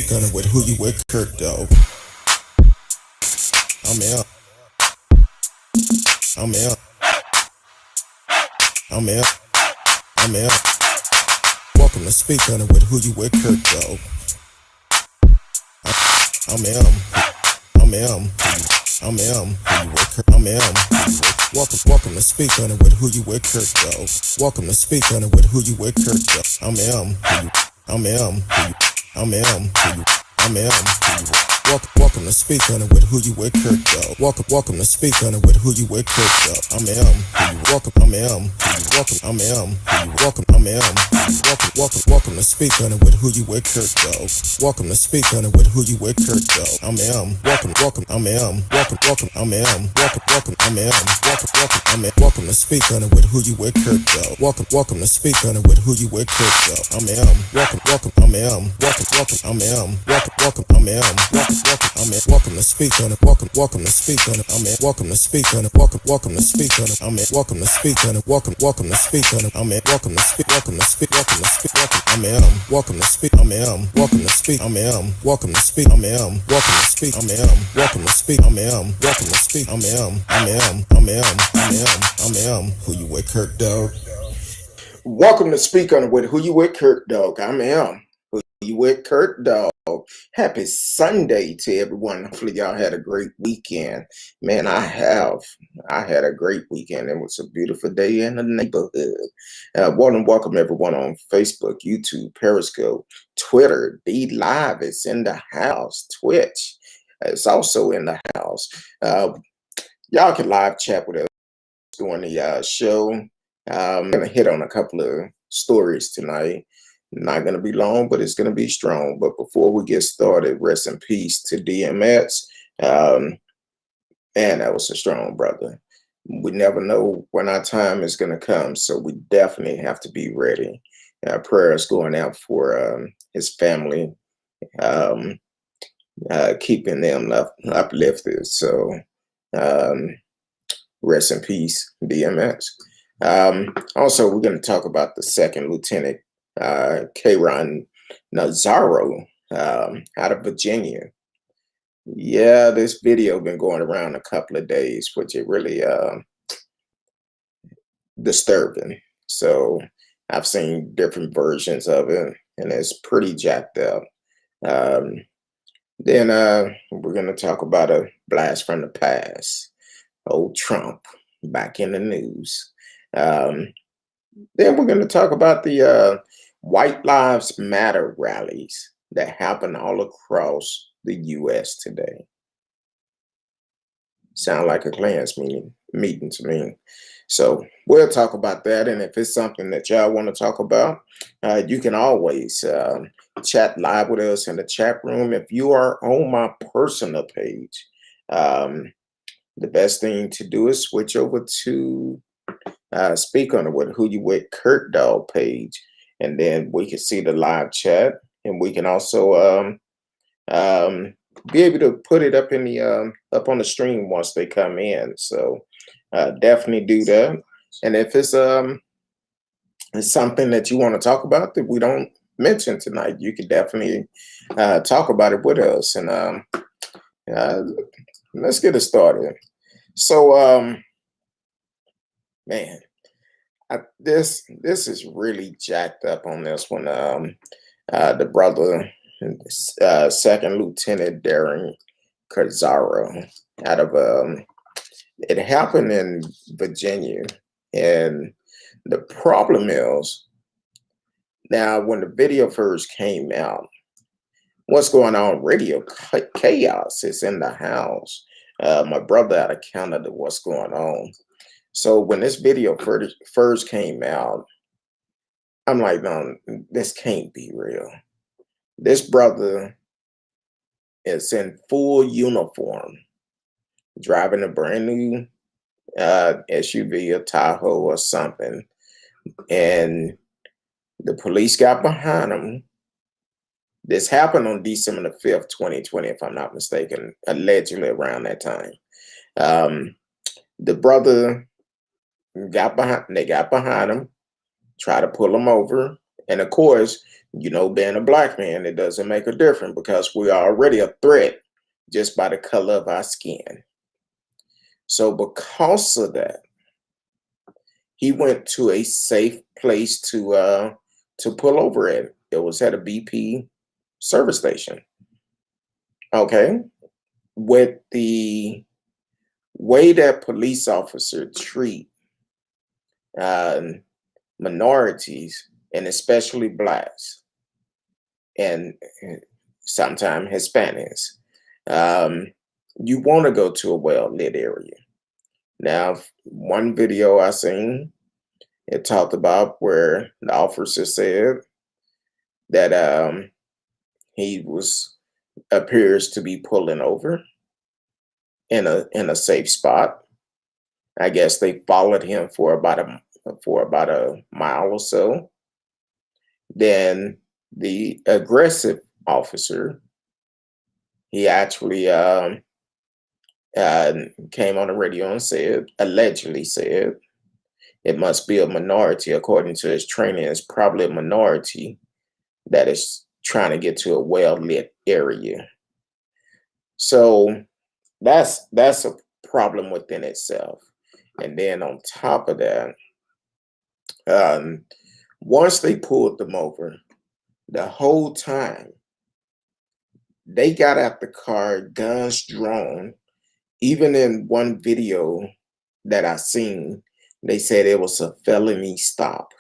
Gonna with who you with, Kirk, though. I'm out. I'm out. I'm out. I'm out. Welcome to Speak on it with who you with, Kirk, though. I'm out. I'm out. I'm out. Who you with, Kirk? I'm out. Welcome to Speak on it with who you with, Kirk, though. Welcome to Speak on it with who you with, Kirk, though. I'm out. I'm out. I'm out. I'm out. Welcome to Speak on it with who you with, Kirk, though. Welcome to Speak on it with who you with, Kirk, though. I'm welcome. I'm welcome. I'm welcome. I'm welcome to Speak on it with who you with, Kirk, though. Welcome to Speak on it with who you with, Kirk, though. I'm welcome. I'm welcome. I'm welcome. I'm welcome to Speak on it with who you with, Kirk, though. Welcome to Speak on it with who you with, Kirk, though. I'm welcome. I'm welcome. I'm welcome. I'm welcome to Speak on it. Welcome to Speak on it. I'm welcome to Speak on it. Welcome to Speak on it. I'm welcome to Speak on it. Welcome to Speak on it. I'm welcome to speak. Welcome to speak. Welcome to speak. I'm welcome to speak. I'm welcome to speak. I'm welcome to speak. I'm welcome to speak. I'm welcome to speak. I'm welcome to speak. I'm who you with, Kirk, dog. Welcome to Speak on it with who you with, Kirk, dog. I'm who you with, Kirk, dog. Happy Sunday to everyone. Hopefully y'all had a great weekend. Man, I had a great weekend. It was a beautiful day in the neighborhood. Welcome everyone on Facebook, YouTube, Periscope, Twitter. D Live is in the house. Twitch is also in the house. Y'all can live chat with us during the show. I'm going to hit on a couple of stories tonight. Not going to be long, but it's going to be strong. But before we get started, rest in peace to DMX. Man, that was a strong brother. We never know when our time is going to come, so we definitely have to be ready. Prayers going out for his family, keeping them uplifted. So rest in peace, DMX. Also, we're going to talk about the second Lieutenant Caron Nazario out of Virginia. Yeah, this video been going around a couple of days, which is really disturbing. So I've seen different versions of it, and it's pretty jacked up. Then we're going to talk about a blast from the past. Old Trump back in the news. Then we're going to talk about the White Lives Matter rallies that happen all across the U.S. today. Sound like a Klans meeting to me. So we'll talk about that. And if it's something that y'all want to talk about, you can always chat live with us in the chat room. If you are on my personal page, the best thing to do is switch over to Speak on it with who you with, Kurt Dog page, and then we can see the live chat, and we can also be able to put it up in the up on the stream once they come in. So definitely do that. And if it's something that you want to talk about that we don't mention tonight, you can definitely talk about it with us. And let's get it started. So man, this is really jacked up on this one. The brother, Second Lieutenant Caron Nazario, out of it happened in Virginia, and the problem is now when the video first came out, what's going on? Radio chaos is in the house. My brother out of Canada, what's going on? So when this video first came out, I'm like, no, this can't be real. This brother is in full uniform, driving a brand new SUV, a Tahoe or something. And the police got behind him. This happened on December the 5th, 2020, if I'm not mistaken, allegedly around that time. The brother got behind him, tried to pull him over. And of course, You know, being a black man, it doesn't make a difference because we are already a threat just by the color of our skin. So because of that, he went to a safe place to pull over at. It was at a BP service station. Okay. With the way that police officers treat uh, minorities and especially blacks and sometimes Hispanics, um, you want to go to a well-lit area. Now, one video I seen, it talked about where the officer said that he was appears to be pulling over in a safe spot. I guess they followed him for about a mile or so. Then the aggressive officer, he actually uh, came on the radio and said, allegedly said, it must be a minority. According to his training, it's probably a minority that is trying to get to a well-lit area. So that's a problem within itself. And then on top of that, um, once they pulled them over, the whole time they got out the car, guns drawn. Even in one video that I seen, they said it was a felony stop.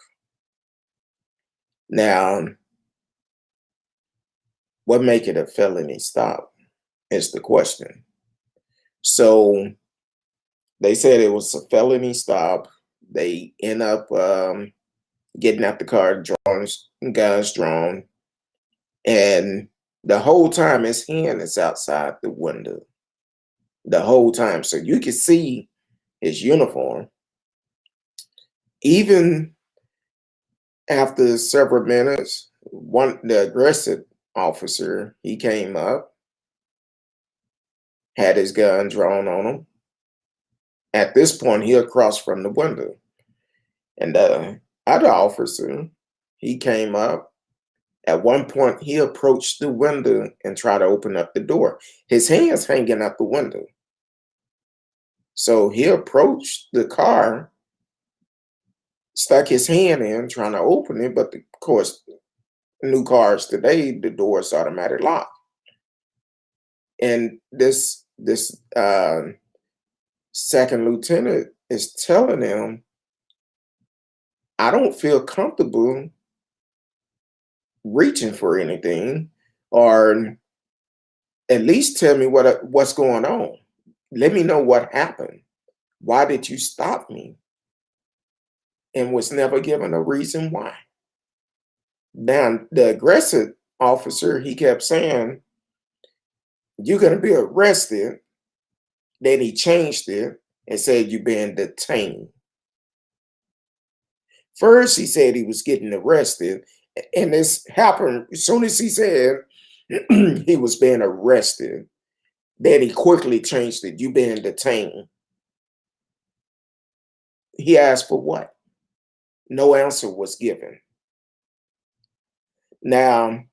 Now, what make it a felony stop is the question. So they said it was a felony stop. They end up getting out the car, drawing guns drawn, and the whole time his hand is outside the window. The whole time, so you can see his uniform. Even after several minutes, the aggressive officer, he came up, had his gun drawn on him. At this point, he across from the window. And the other officer, he came up. At one point, he approached the window and tried to open up the door. His hands hanging out the window. So he approached the car, stuck his hand in, trying to open it. But of course, new cars today, the door's automatic lock. And this second lieutenant is telling him, I don't feel comfortable reaching for anything, or at least tell me what's going on. Let me know what happened. Why did you stop me? And was never given a reason why. Now, the aggressive officer, he kept saying, you're going to be arrested. Then he changed it and said, you're being detained. First, he said he was getting arrested. And this happened as soon as he said he was being arrested. Then he quickly changed it. You being detained. He asked for what? No answer was given. Now,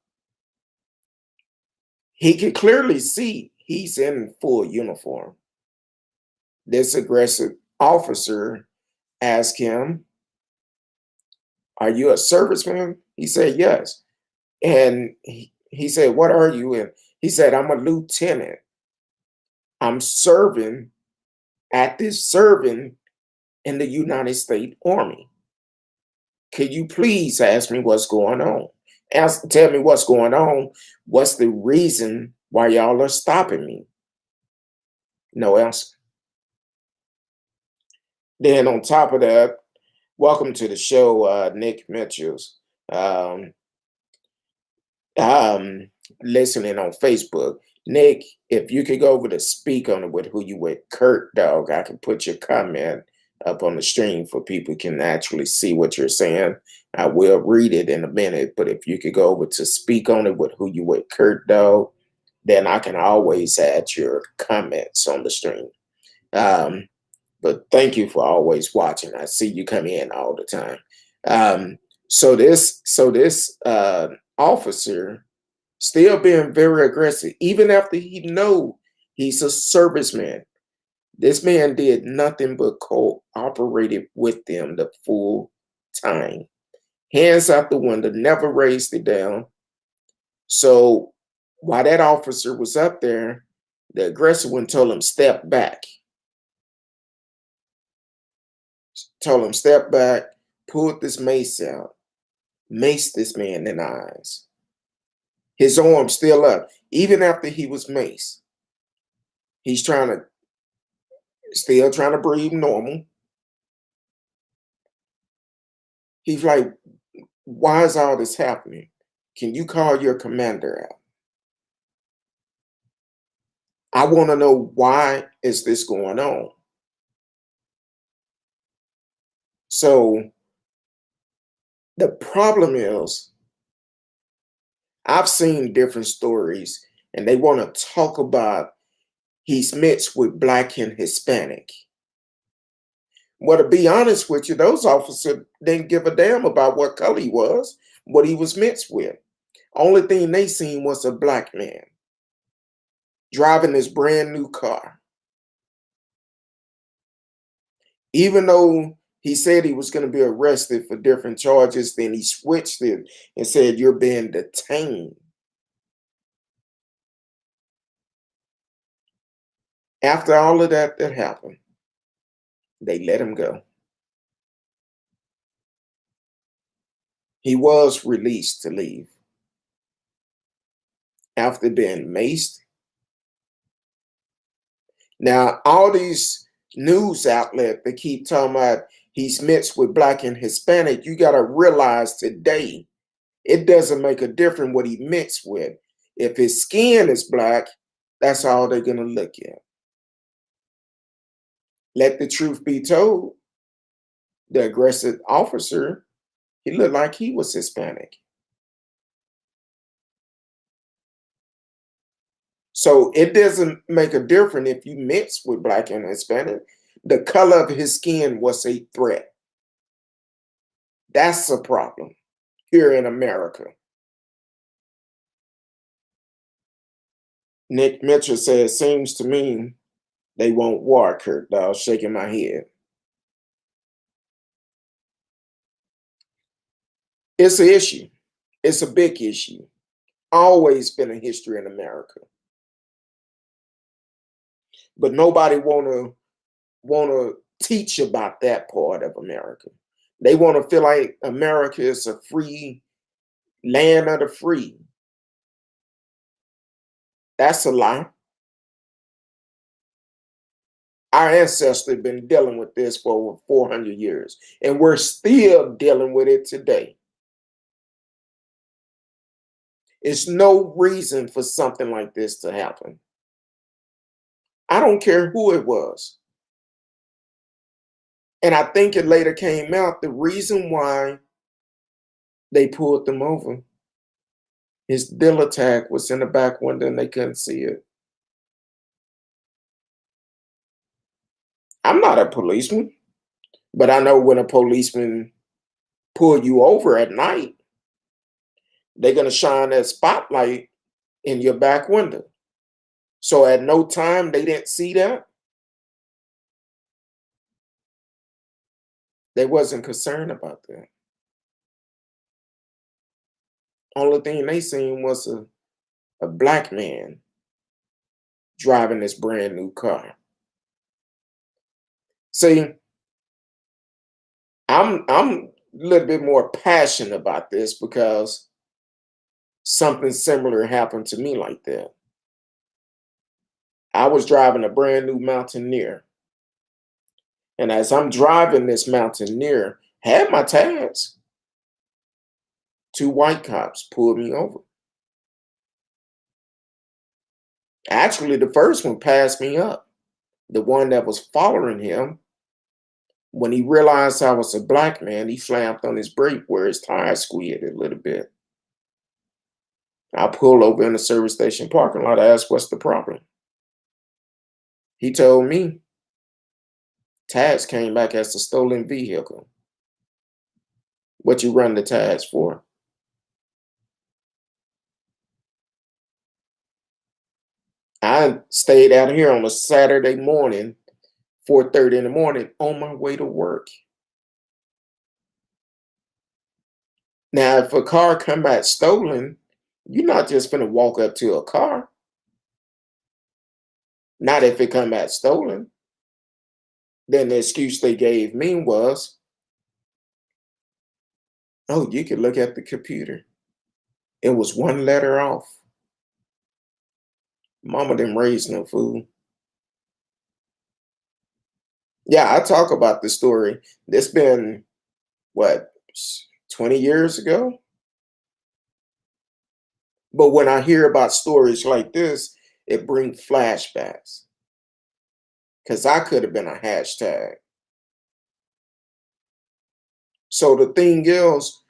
he could clearly see he's in full uniform. This aggressive officer asked him, are you a serviceman? He said, yes. And he said, what are you? And he said, I'm a lieutenant. I'm serving in the United States Army. Could you please ask me what's going on? Tell me what's going on. What's the reason why y'all are stopping me? No answer. Then on top of that, welcome to the show, Nick Mitchells. Listening on Facebook. Nick, if you could go over to speak on it with who you with, Kurt Dog, I can put your comment up on the stream for people can actually see what you're saying. I will read it in a minute, but if you could go over to speak on it with who you with, Kurt Dog, then I can always add your comments on the stream. But thank you for always watching. I see you come in all the time. So this officer still being very aggressive, even after he know he's a serviceman. This man did nothing but cooperated with them the full time. Hands out the window, never raised it down. So while that officer was up there, the aggressive one told him, step back. Told him, step back, pulled this mace out, maced this man in the eyes. His arm still up, even after he was maced. He's still trying to breathe normal. He's like, why is all this happening? Can you call your commander out? I want to know, why is this going on? So the problem is, I've seen different stories, and they want to talk about he's mixed with Black and Hispanic. Well, to be honest with you, those officers didn't give a damn about what color he was, what he was mixed with. Only thing they seen was a Black man driving this brand new car. Even though he said he was going to be arrested for different charges, then he switched it and said, you're being detained. After all of that happened, they let him go. He was released to leave after being maced. Now, all these news outlets that keep talking about he's mixed with Black and Hispanic, you got to realize today, it doesn't make a difference what he mixed with. If his skin is Black, that's all they're going to look at. Let the truth be told, the aggressive officer, he looked like he was Hispanic. So it doesn't make a difference if you mix with Black and Hispanic. The color of his skin was a threat. That's a problem here in America. Nick Mitchell says, seems to me they want war, Kurt Dawes, shaking my head. It's an issue. It's a big issue. Always been a history in America. But nobody wanna teach about that part of America. They want to feel like America is a free land of the free. That's a lie. Our ancestors have been dealing with this for over 400 years, and we're still dealing with it today. It's no reason for something like this to happen. I don't care who it was. And I think it later came out the reason why they pulled them over. His dealer tag was in the back window and they couldn't see it. I'm not a policeman, but I know when a policeman pull you over at night, they're going to shine that spotlight in your back window. So at no time they didn't see that. They wasn't concerned about that. Only thing they seen was a Black man driving this brand new car. See, I'm a little bit more passionate about this because something similar happened to me like that. I was driving a brand new Mountaineer. And as I'm driving this Mountaineer, had my tags, two white cops pulled me over. Actually, the first one passed me up. The one that was following him, when he realized I was a Black man, he slammed on his brake where his tire squeaked a little bit. I pulled over in the service station parking lot. I asked, what's the problem? He told me tags came back as a stolen vehicle. What you run the tags for? I stayed out here on a Saturday morning, 4:30 in the morning, on my way to work. Now, if a car come back stolen, you're not just gonna walk up to a car. Not if it come back stolen. Then the excuse they gave me was, "Oh, you can look at the computer. It was one letter off. Mama didn't raise no fool." Yeah, I talk about the story. This been what, 20 years ago? But when I hear about stories like this, it brings flashbacks. Because I could have been a hashtag. So the thing is,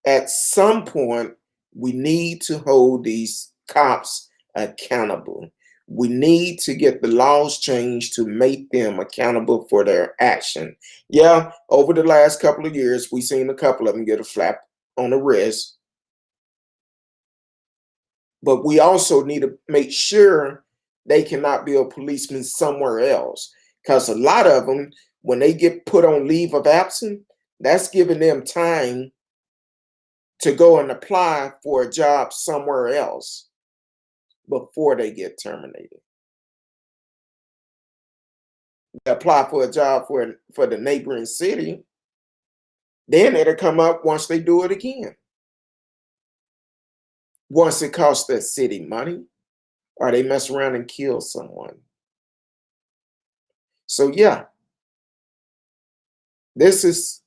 at some point, we need to hold these cops accountable. We need to get the laws changed to make them accountable for their action. Yeah, over the last couple of years, we've seen a couple of them get a slap on the wrist, but we also need to make sure they cannot be a policeman somewhere else. Because a lot of them, when they get put on leave of absence, that's giving them time to go and apply for a job somewhere else before they get terminated. They apply for a job for the neighboring city, then it'll come up once they do it again. Once it costs that city money, or they mess around and kill someone. So yeah, this is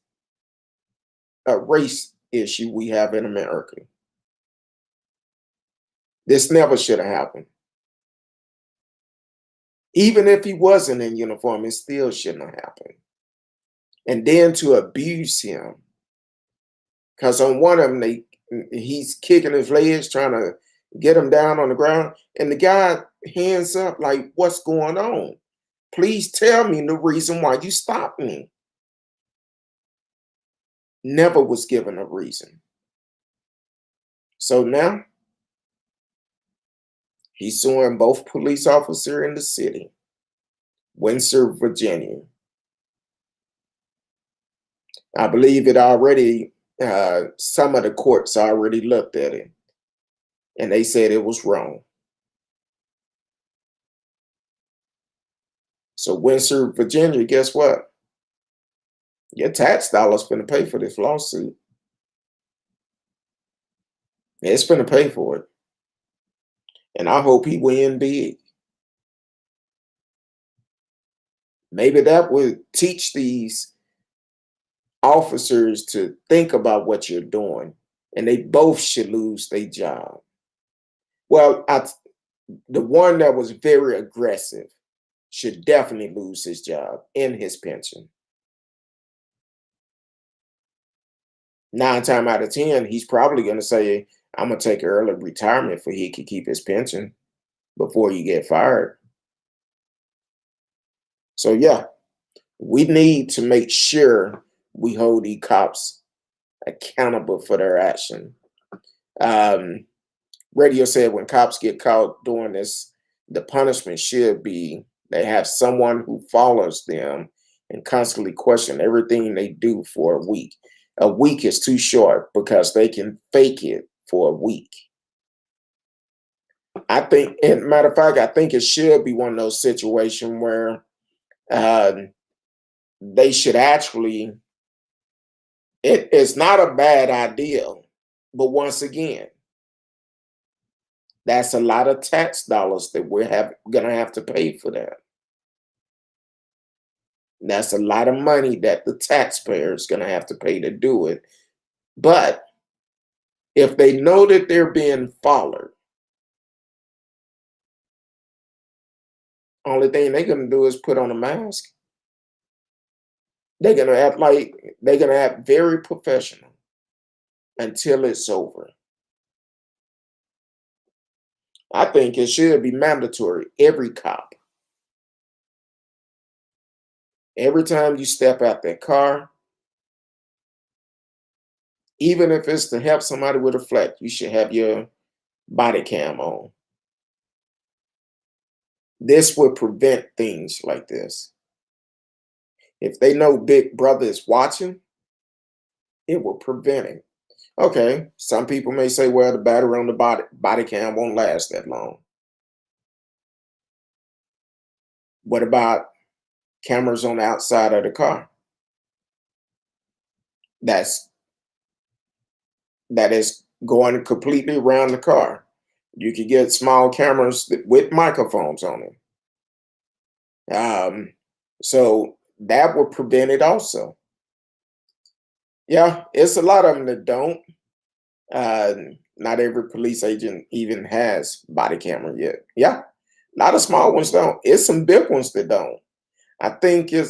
a race issue we have in America. This never should have happened. Even if he wasn't in uniform, it still shouldn't have happened. And then to abuse him, because on one of them, he's kicking his legs, trying to get him down on the ground, and the guy hands up like, "What's going on? Please tell me the reason why you stopped me." Never was given a reason. So now he's suing both police officer in the city, Windsor, Virginia. I believe it already, some of the courts already looked at it and they said it was wrong. So Windsor, Virginia, guess what? Your tax dollars finna pay for this lawsuit. It's finna pay for it. And I hope he win big. Maybe that would teach these officers to think about what you're doing, and they both should lose their job. Well, the one that was very aggressive should definitely lose his job and his pension. 9 times out of 10, he's probably going to say, "I'm going to take early retirement for he can keep his pension before you get fired." So yeah, we need to make sure we hold these cops accountable for their action. Um, Radio said when cops get caught doing this, the punishment should be they have someone who follows them and constantly question everything they do for a week. A week is too short because they can fake it for a week. I think, and matter of fact, I think it should be one of those situations where uh, they should actually, it's not a bad idea, but once again, that's a lot of tax dollars that we're gonna have to pay for that. That's a lot of money that the taxpayer is gonna have to pay to do it. But if they know that they're being followed, only thing they're gonna do is put on a mask. They're gonna act like they're gonna act very professional until it's over. I think it should be mandatory. Every cop, every time you step out that car, even if it's to help somebody with a flat, you should have your body cam on. This would prevent things like this. If they know Big Brother is watching, it will prevent it. Okay, some people may say, well, the battery on the body cam won't last that long. What about cameras on the outside of the car? That is going completely around the car. You could get small cameras with microphones on them. So that would prevent it also. Yeah, it's a lot of them that don't. Not every police agent even has body camera yet. Yeah, a lot of small ones don't. It's some big ones that don't. I think it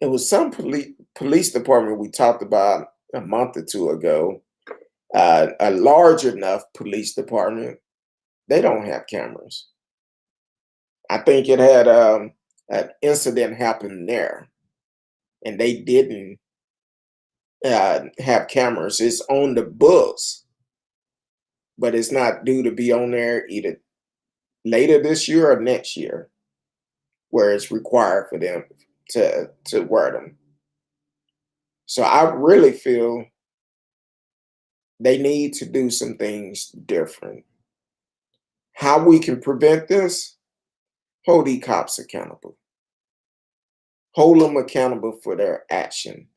was some police department we talked about a month or two ago. A large enough police department, they don't have cameras. I think it had an incident happen there, and they didn't have cameras. It's on the books, but it's not due to be on there either later this year or next year, where it's required for them to wear them. So I really feel they need to do some things different. How we can prevent this? Hold these cops accountable. Hold them accountable for their action.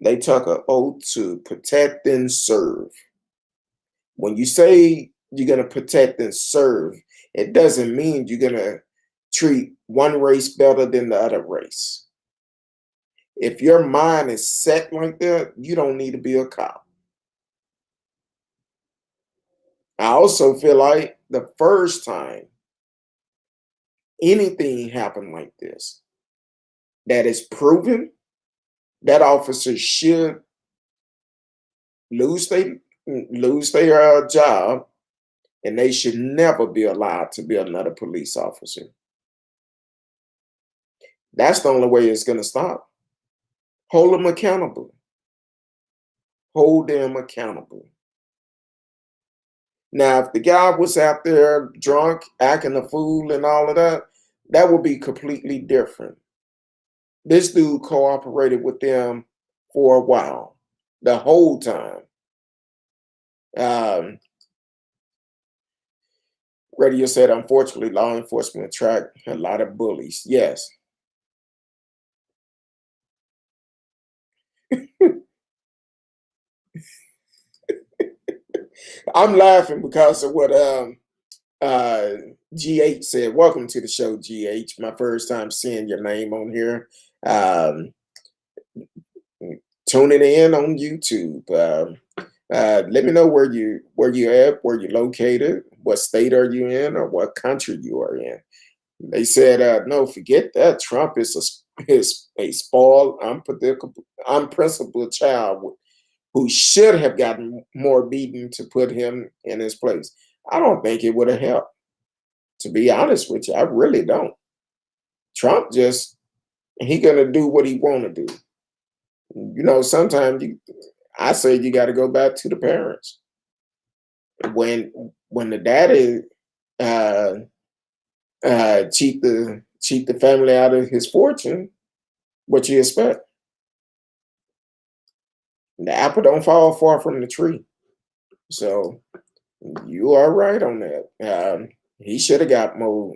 They took an oath to protect and serve. When you say you're going to protect and serve, it doesn't mean you're going to treat one race better than the other race. If your mind is set like that, you don't need to be a cop. I also feel like the first time anything happened like this that is proven, that officer should lose their job, and they should never be allowed to be another police officer. That's the only way it's going to stop. Hold them accountable. Hold them accountable. Now, if the guy was out there drunk, acting a fool and all of that, that would be completely different. This dude cooperated with them for a while, the whole time. Radio said, unfortunately, law enforcement attract a lot of bullies. Yes. I'm laughing because of what GH said. Welcome to the show, GH. My first time seeing your name on here. Tuning in on YouTube. Let me know where you at, where you located, what state are you in, or what country you are in. They said, no, forget that. Trump is a spoiled, unprincipled child who should have gotten more beaten to put him in his place. I don't think it would have helped. To be honest with you, I really don't. Trump he gonna do what he want to do. You know, sometimes I say you got to go back to the parents. When the daddy cheat the family out of his fortune, what you expect? The apple don't fall far from the tree. So you are right on that. He should have got more.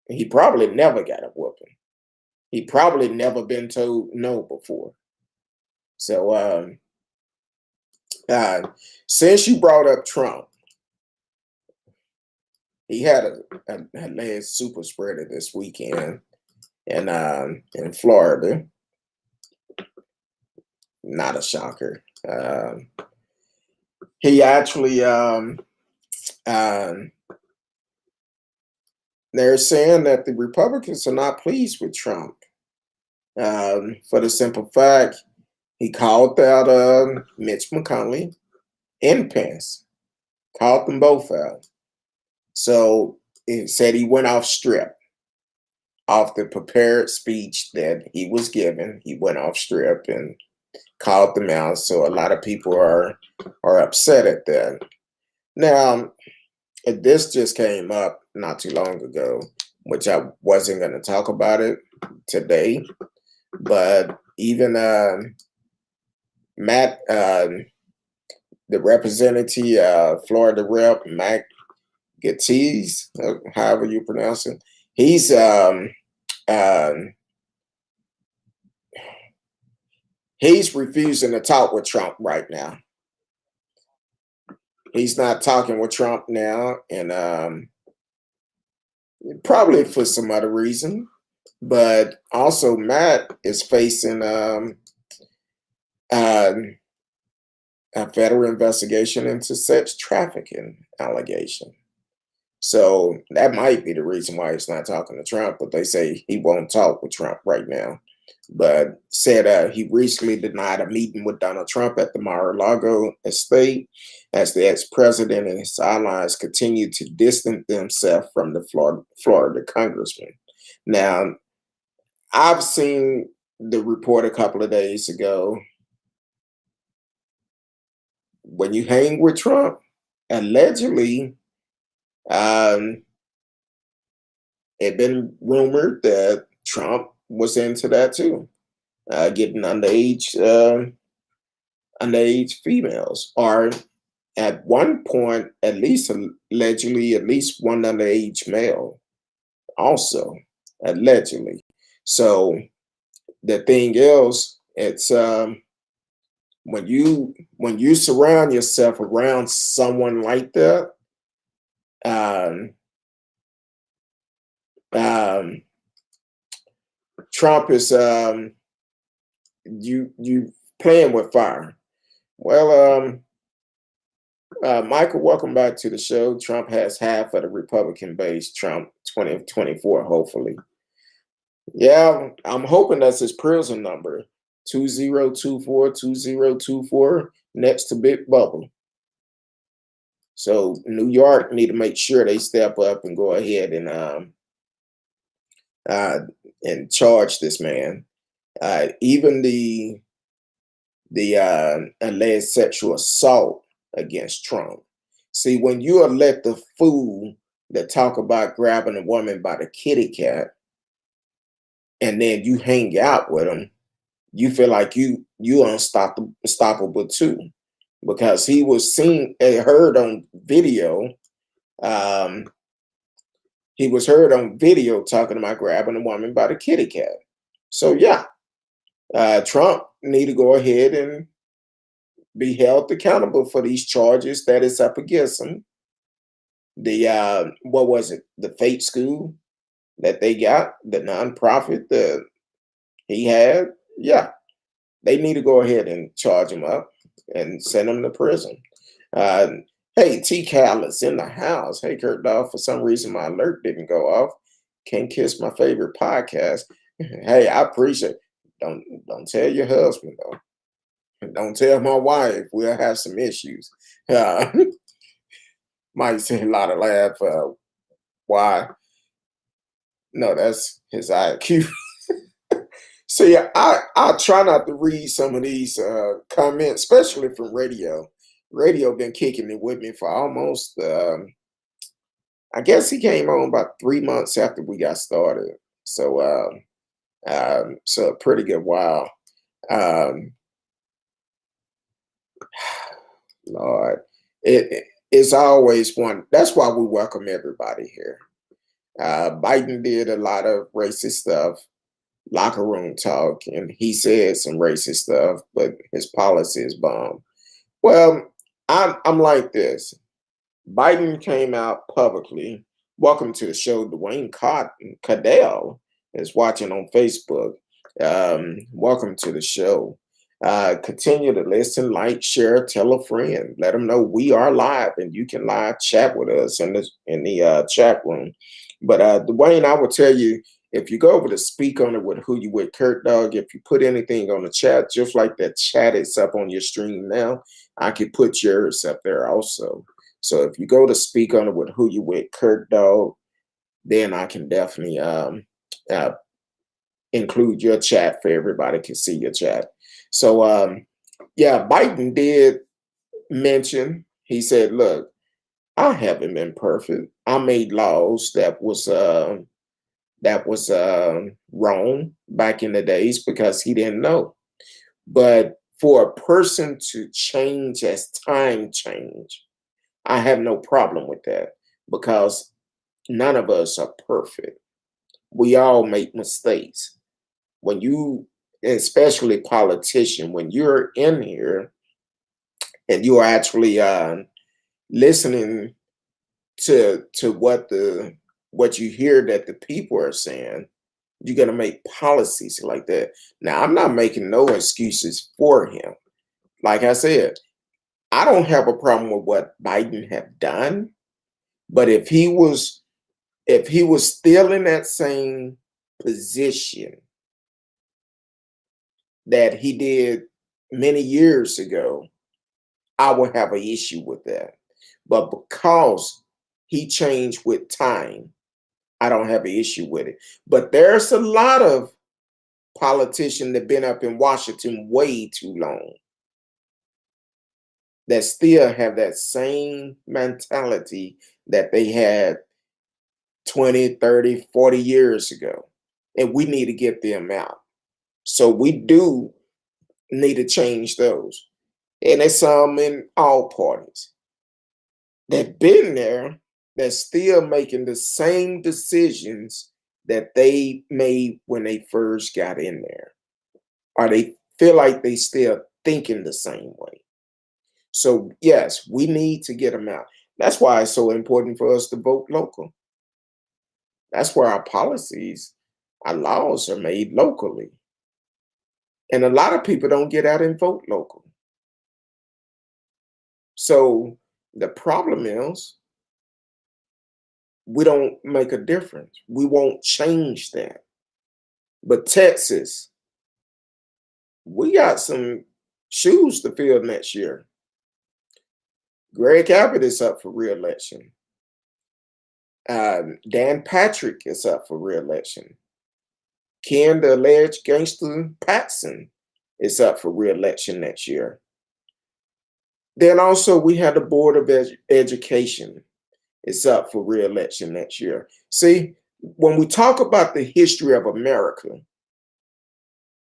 He probably never got a whooping. He probably never been told no before. So since you brought up Trump, he had a last super spreader this weekend in Florida. Not a shocker. He actually they're saying that the Republicans are not pleased with Trump for the simple fact he called out Mitch McConnell and Pence, called them both out. So it said he went off strip. Off the prepared speech that he was given, he went off strip and called them out. So a lot of people are upset at that. Now, this just came up not too long ago, which I wasn't going to talk about it today, but even Matt, the representative, Florida Rep, Matt Gaetz, however you pronounce it, he's he's refusing to talk with Trump right now. He's not talking with Trump now, and probably for some other reason. But also, Matt is facing a federal investigation into sex trafficking allegation. So that might be the reason why he's not talking to Trump. But they say he won't talk with Trump right now. But said he recently denied a meeting with Donald Trump at the Mar-a-Lago estate as the ex-president and his allies continue to distance themselves from the Florida congressman. Now, I've seen the report a couple of days ago. When you hang with Trump, allegedly, it been rumored that Trump was into that too, getting underage females, or at one point, at least allegedly, at least one underage male, also allegedly. So the thing is, it's when you surround yourself around someone like that, um, um, Trump is you playing with fire. Well, Michael, welcome back to the show. Trump has half of the Republican base. Trump 2024, hopefully. Yeah, I'm hoping that's his prison number, 2024 next to Big Bubble. So New York need to make sure they step up and go ahead and charge this man. Even the alleged sexual assault against Trump. See, when you elect the fool that talk about grabbing a woman by the kitty cat, and then you hang out with him, you feel like you unstoppable too, because he was seen and heard on video. Um, he was heard on video talking about grabbing a woman by the kitty cat. So yeah, Trump need to go ahead and be held accountable for these charges that is up against him. The what was it? The fake school that they got, the nonprofit that he had. Yeah, they need to go ahead and charge him up and send him to prison. Uh, hey, T. Callis in the house. Hey, Kurt Dog. For some reason, my alert didn't go off. Can't kiss my favorite podcast. Hey, I appreciate it. Don't tell your husband though. Don't tell my wife. We'll have some issues. Might say a lot of laugh. Why? No, that's his IQ. See, I try not to read some of these comments, especially from radio. Radio been kicking it with me for almost, I guess he came on about 3 months after we got started. So, so a pretty good while. Lord, it's always one. That's why we welcome everybody here. Biden did a lot of racist stuff, locker room talk, and he said some racist stuff, but his policy is bomb. Well, I'm like this. Biden came out publicly. Welcome to the show. Dwayne Cadell is watching on Facebook. Welcome to the show. Continue to listen, like, share, tell a friend. Let them know we are live and you can live chat with us in the chat room. But Dwayne, I will tell you, if you go over to speak on it with Who You With Kurt Dog, if you put anything on the chat, just like that chat is up on your stream now, I could put yours up there also. So if you go to speak on it with Who You With Kurt Dog, then I can definitely include your chat for everybody to see your chat. So yeah, Biden did mention, he said, look, I haven't been perfect. I made laws that was wrong back in the days because he didn't know. But for a person to change as time change, I have no problem with that because none of us are perfect. We all make mistakes. When you, especially politician, when you're in here and you are actually listening to what you hear that the people are saying, you're gonna make policies like that. Now, I'm not making no excuses for him. Like I said, I don't have a problem with what Biden have done, but if he was still in that same position that he did many years ago, I would have an issue with that. But because he changed with time, I don't have an issue with it. But there's a lot of politicians that been up in Washington way too long that still have that same mentality that they had 20, 30, 40 years ago. And we need to get them out. So we do need to change those. And it's some in all parties that been there that's still making the same decisions that they made when they first got in there. Or they feel like they still thinking the same way. So yes, we need to get them out. That's why it's so important for us to vote local. That's where our policies, our laws are made locally. And a lot of people don't get out and vote local. So the problem is we don't make a difference. We won't change that. But Texas, we got some shoes to fill next year. Greg Abbott is up for re-election. Dan Patrick is up for re-election. Ken, the alleged gangster Patson, is up for re-election next year. Then also we have the Board of Education. It's up for re-election next year. See, when we talk about the history of America,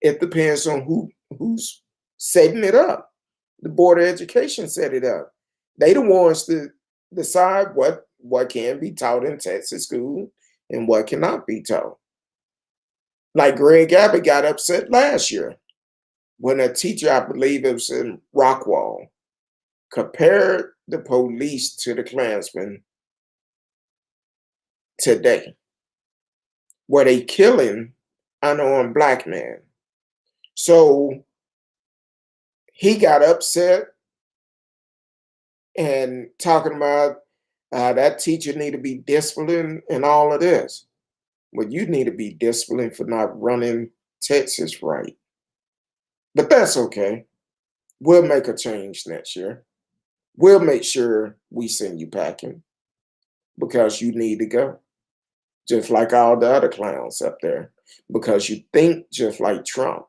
it depends on who's setting it up. The Board of Education set it up. They the ones to decide what can be taught in Texas school and what cannot be taught. Like Greg Abbott got upset last year when a teacher, I believe it was in Rockwall, compared the police to the Klansmen today, where they killing unarmed black men. So he got upset and talking about that teacher need to be disciplined and all of this. Well, you need to be disciplined for not running Texas right. But that's okay. We'll make a change next year. We'll make sure we send you packing because you need to go. Just like all the other clowns up there. Because you think just like Trump.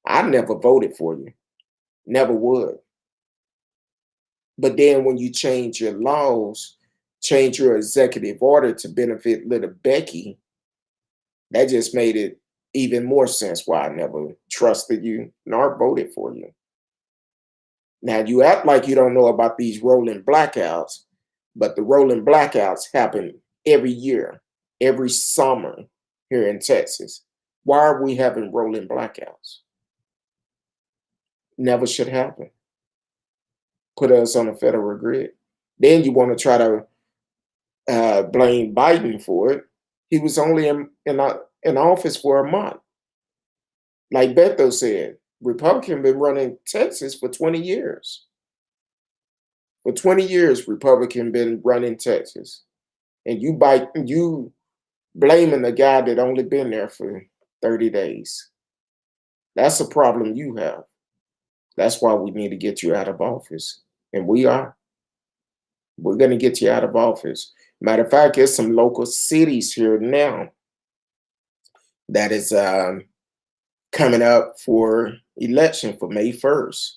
I never voted for you. Never would. But then when you change your laws, change your executive order to benefit little Becky, that just made it even more sense why I never trusted you nor voted for you. Now you act like you don't know about these rolling blackouts, but the rolling blackouts happen every year, every summer here in Texas. Why are we having rolling blackouts? Never should happen. Put us on a federal grid. Then you want to try to blame Biden for it. He was only in office for a month. Like Beto said, Republican been running Texas for 20 years. For 20 years, Republican been running Texas. And you blaming the guy that only been there for 30 days. That's a problem you have. That's why we need to get you out of office. And we are. We're going to get you out of office. Matter of fact, there's some local cities here now that is coming up for election for May 1st.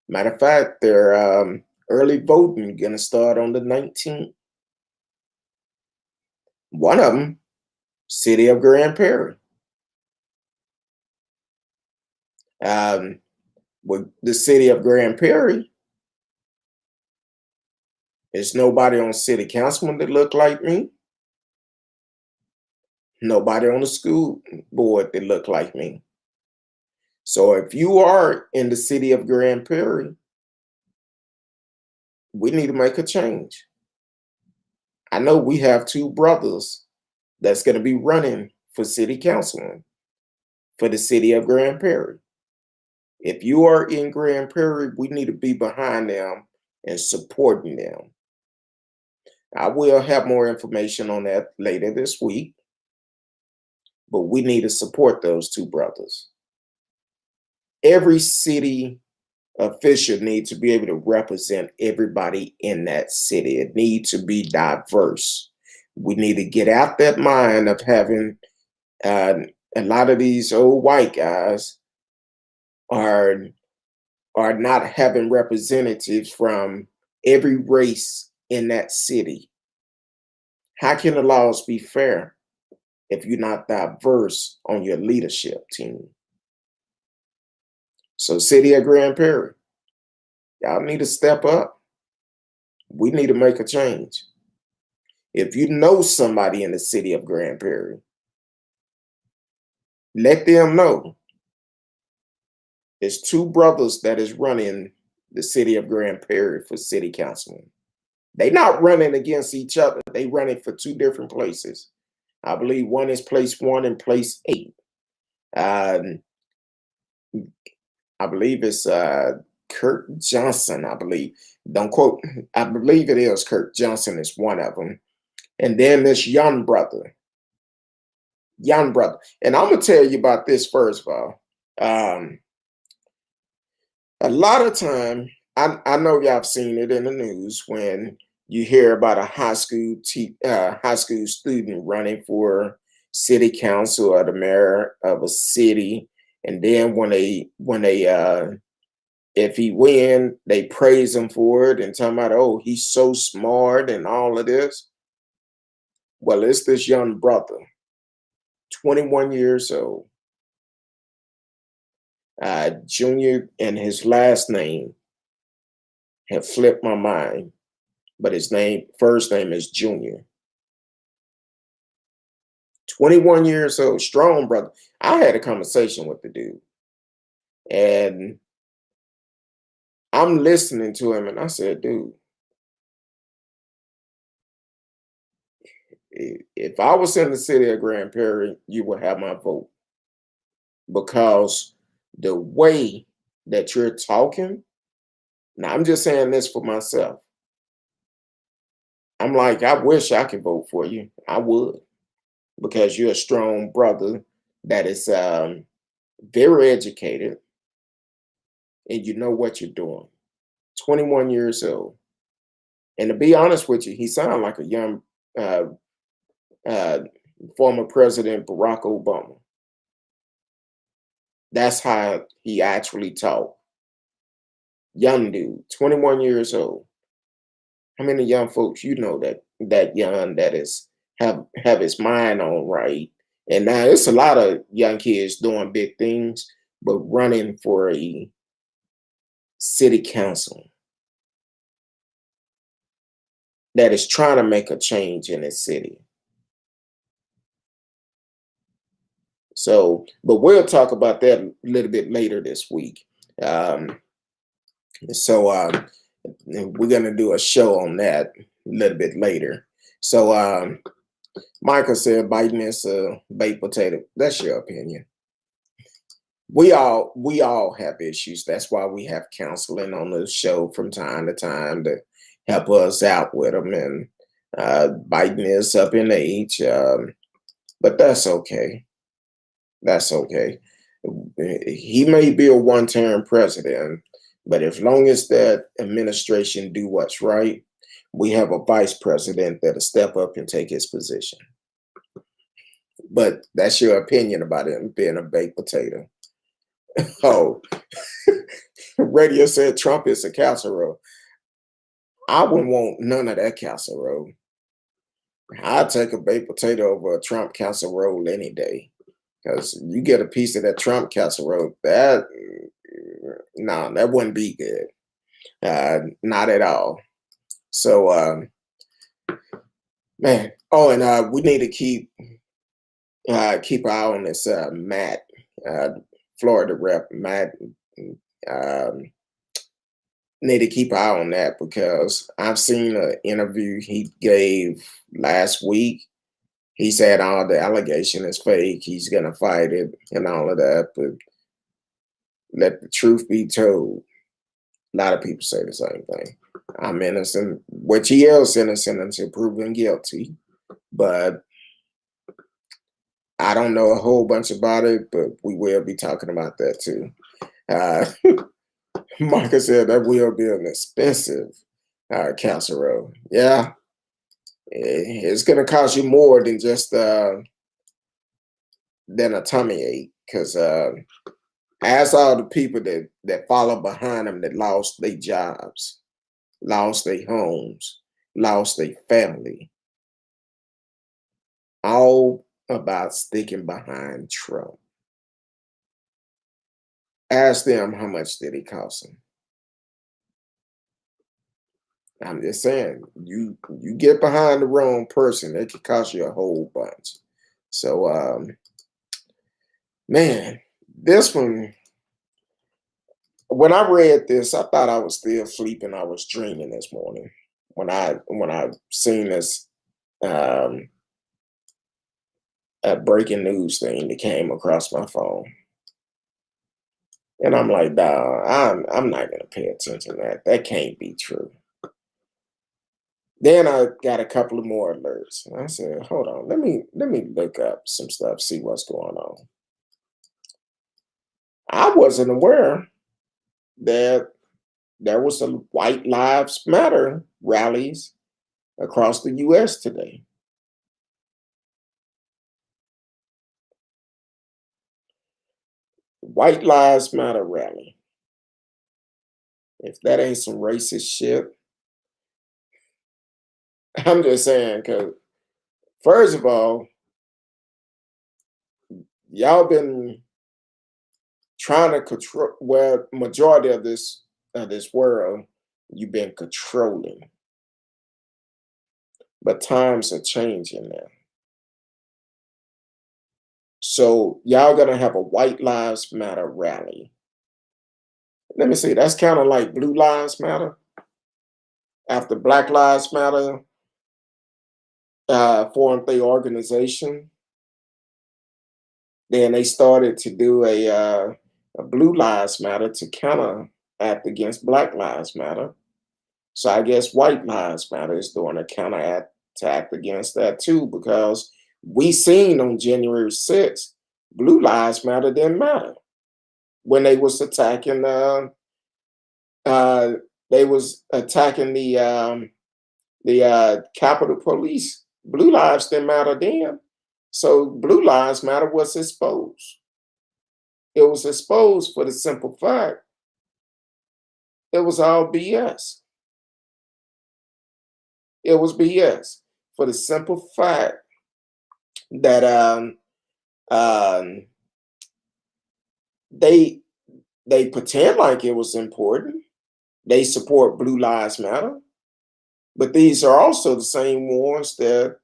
Matter of fact, they're Early voting going to start on the 19th. One of them, city of Grand Prairie. With the city of Grand Prairie, there's nobody on city councilman that look like me. Nobody on the school board that look like me. So if you are in the city of Grand Prairie, we need to make a change. I know we have two brothers that's going to be running for city councilman for the city of Grand Prairie. If you are in Grand Prairie, we need to be behind them and supporting them. I will have more information on that later this week, but we need to support those two brothers. Every city official needs to be able to represent everybody in that city. It needs to be diverse. We need to get out that mind of having a lot of these old white guys are not having representatives from every race in that city. How can the laws be fair if you're not diverse on your leadership team? So city of Grand Prairie, y'all need to step up. We need to make a change. If you know somebody in the city of Grand Prairie, let them know. There's two brothers that is running the city of Grand Prairie for city councilman. They not running against each other. They running for two different places. I believe one is place 1 and place 8. I believe it's Kurt Johnson, I believe. Don't quote. I believe it is Kurt Johnson is one of them. And then this young brother. And I'm going to tell you about this first of all. A lot of time, I know y'all have seen it in the news when you hear about a high school student running for city council or the mayor of a city, and then when they if he win, they praise him for it and talking about, oh, he's so smart and all of this. Well, it's this young brother, 21 years old, Junior, and his last name have flipped my mind, but his first name is Junior. 21 years old, strong brother. I had a conversation with the dude, and I'm listening to him, and I said, dude, if I was in the city of Grand Prairie, you would have my vote. Because the way that you're talking, now I'm just saying this for myself. I'm like, I wish I could vote for you. I would. Because you're a strong brother that is very educated and you know what you're doing. 21 years old. And to be honest with you, he sounded like a young former President Barack Obama. That's how he actually talked. Young dude, 21 years old. How many young folks you know that young that is have his mind on right? And now it's a lot of young kids doing big things, but running for a city council that is trying to make a change in its city. So, but we'll talk about that a little bit later this week. So we're going to do a show on that a little bit later. So Michael said Biden is a baked potato. That's your opinion. We all have issues. That's why we have counseling on the show from time to time to help us out with them. And Biden is up in age, but that's okay. That's okay. He may be a one-term president, but as long as that administration do what's right, we have a vice president that'll step up and take his position. But that's your opinion about him being a baked potato. Oh, radio said Trump is a casserole. I wouldn't want none of that casserole. I'd take a baked potato over a Trump casserole any day. Because you get a piece of that Trump casserole, that no, that wouldn't be good. Not at all. So man, oh, and we need to keep an eye on this Matt, Florida rep Matt. Um, Need to keep an eye on that because I've seen an interview he gave last week. He said all the allegation is fake. He's gonna fight it and all of that, but let the truth be told. A lot of people say the same thing. I'm innocent, which he is innocent until proven guilty. But I don't know a whole bunch about it, but we will be talking about that too. Uh, Marcus said that will be an expensive casserole. Yeah, it's going to cost you more than just than a tummy ache. Because ask all the people that follow behind them that lost their jobs, lost their homes, lost their family, all about sticking behind Trump. Ask them how much did it cost them. I'm just saying, you get behind the wrong person, it could cost you a whole bunch. So, man, this one, when I read this, I thought I was still sleeping. I was dreaming this morning when I seen this a breaking news thing that came across my phone, and I'm like, nah, I'm not gonna pay attention to that. That can't be true. Then I got a couple of more alerts. And I said, hold on, let me look up some stuff, see what's going on. I wasn't aware that there was some White Lives Matter rallies across the US today. White Lives Matter rally. If that ain't some racist shit, I'm just saying, because first of all, y'all been trying to control well majority of this world, you've been controlling. But times are changing now. So y'all gonna have a White Lives Matter rally. Let me see, that's kind of like Blue Lives Matter. After Black Lives Matter formed their organization, then they started to do a Blue Lives Matter to counteract against Black Lives Matter. So I guess White Lives Matter is doing a counterattack against that too, because we seen on January 6th, Blue Lives Matter didn't matter when they was attacking. They was attacking the Capitol Police. Blue Lives didn't matter then. So Blue Lives Matter was exposed. It was exposed for the simple fact it was all BS. It was BS for the simple fact that um, they pretend like it was important. They support Blue Lives Matter, but these are also the same ones that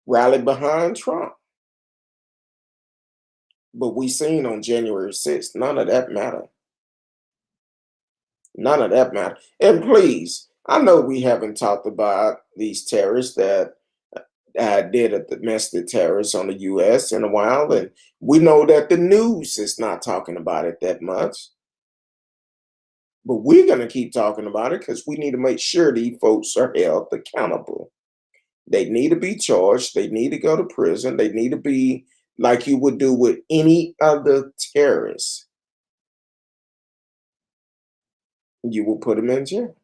rallied behind Trump. But we seen on January 6th, none of that mattered. None of that mattered. And please, I know we haven't talked about these terrorists that did a domestic terrorist on the U.S. in a while, and we know that the news is not talking about it that much. But we're going to keep talking about it because we need to make sure these folks are held accountable. They need to be charged. They need to go to prison. They need to be like you would do with any other terrorist. You will put them in jail.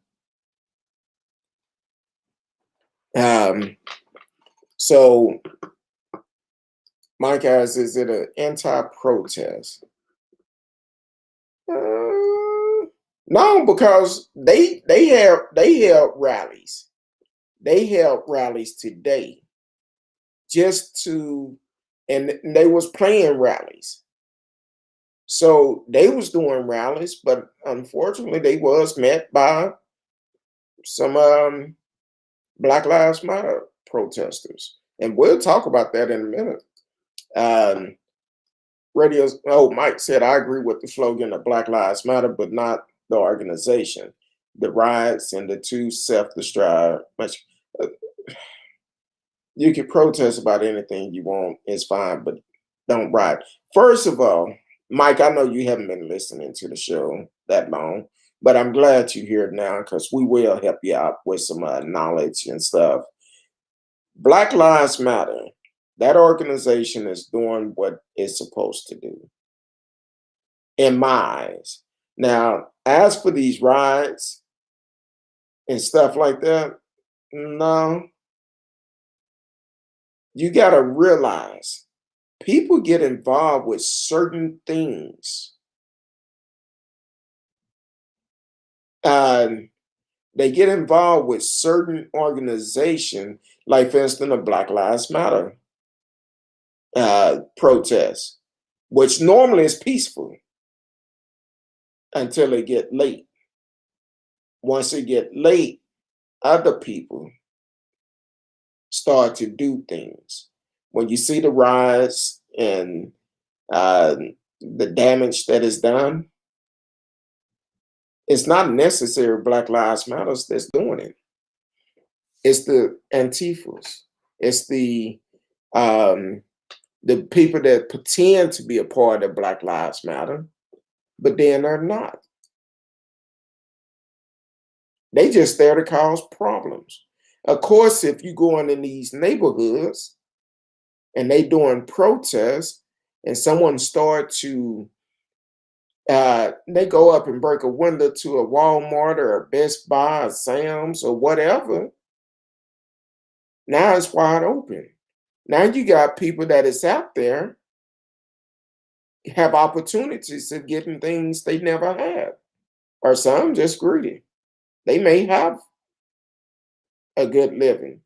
So, Mike asks, is it an anti-protest? No, because they held rallies. They held rallies today just to, and they was playing rallies. So they was doing rallies, but unfortunately they was met by some Black Lives Matter protesters. And we'll talk about that in a minute. Um, Mike said, I agree with the slogan of Black Lives Matter, but not the organization. The riots and the two self-destruct. You can protest about anything you want, it's fine, but don't riot. First of all, Mike, I know you haven't been listening to the show that long, but I'm glad you're here now because we will help you out with some knowledge and stuff. Black Lives Matter, that organization is doing what it's supposed to do, in my eyes. Now, as for these riots and stuff like that, no, you got to realize people get involved with certain things. They get involved with certain organization, like for instance, the Black Lives Matter protest, which normally is peaceful until it get late. Once it get late, other people start to do things. When you see the riots and the damage that is done, it's not necessarily Black Lives Matter that's doing it. It's the Antifas. It's the people that pretend to be a part of Black Lives Matter, but then they're not. They just there to cause problems. Of course, if you go in these neighborhoods and they doing protests and someone start to they go up and break a window to a Walmart or a Best Buy or Sam's or whatever, now it's wide open. Now you got people that is out there have opportunities of getting things they never had, or some just greedy. They may have a good living,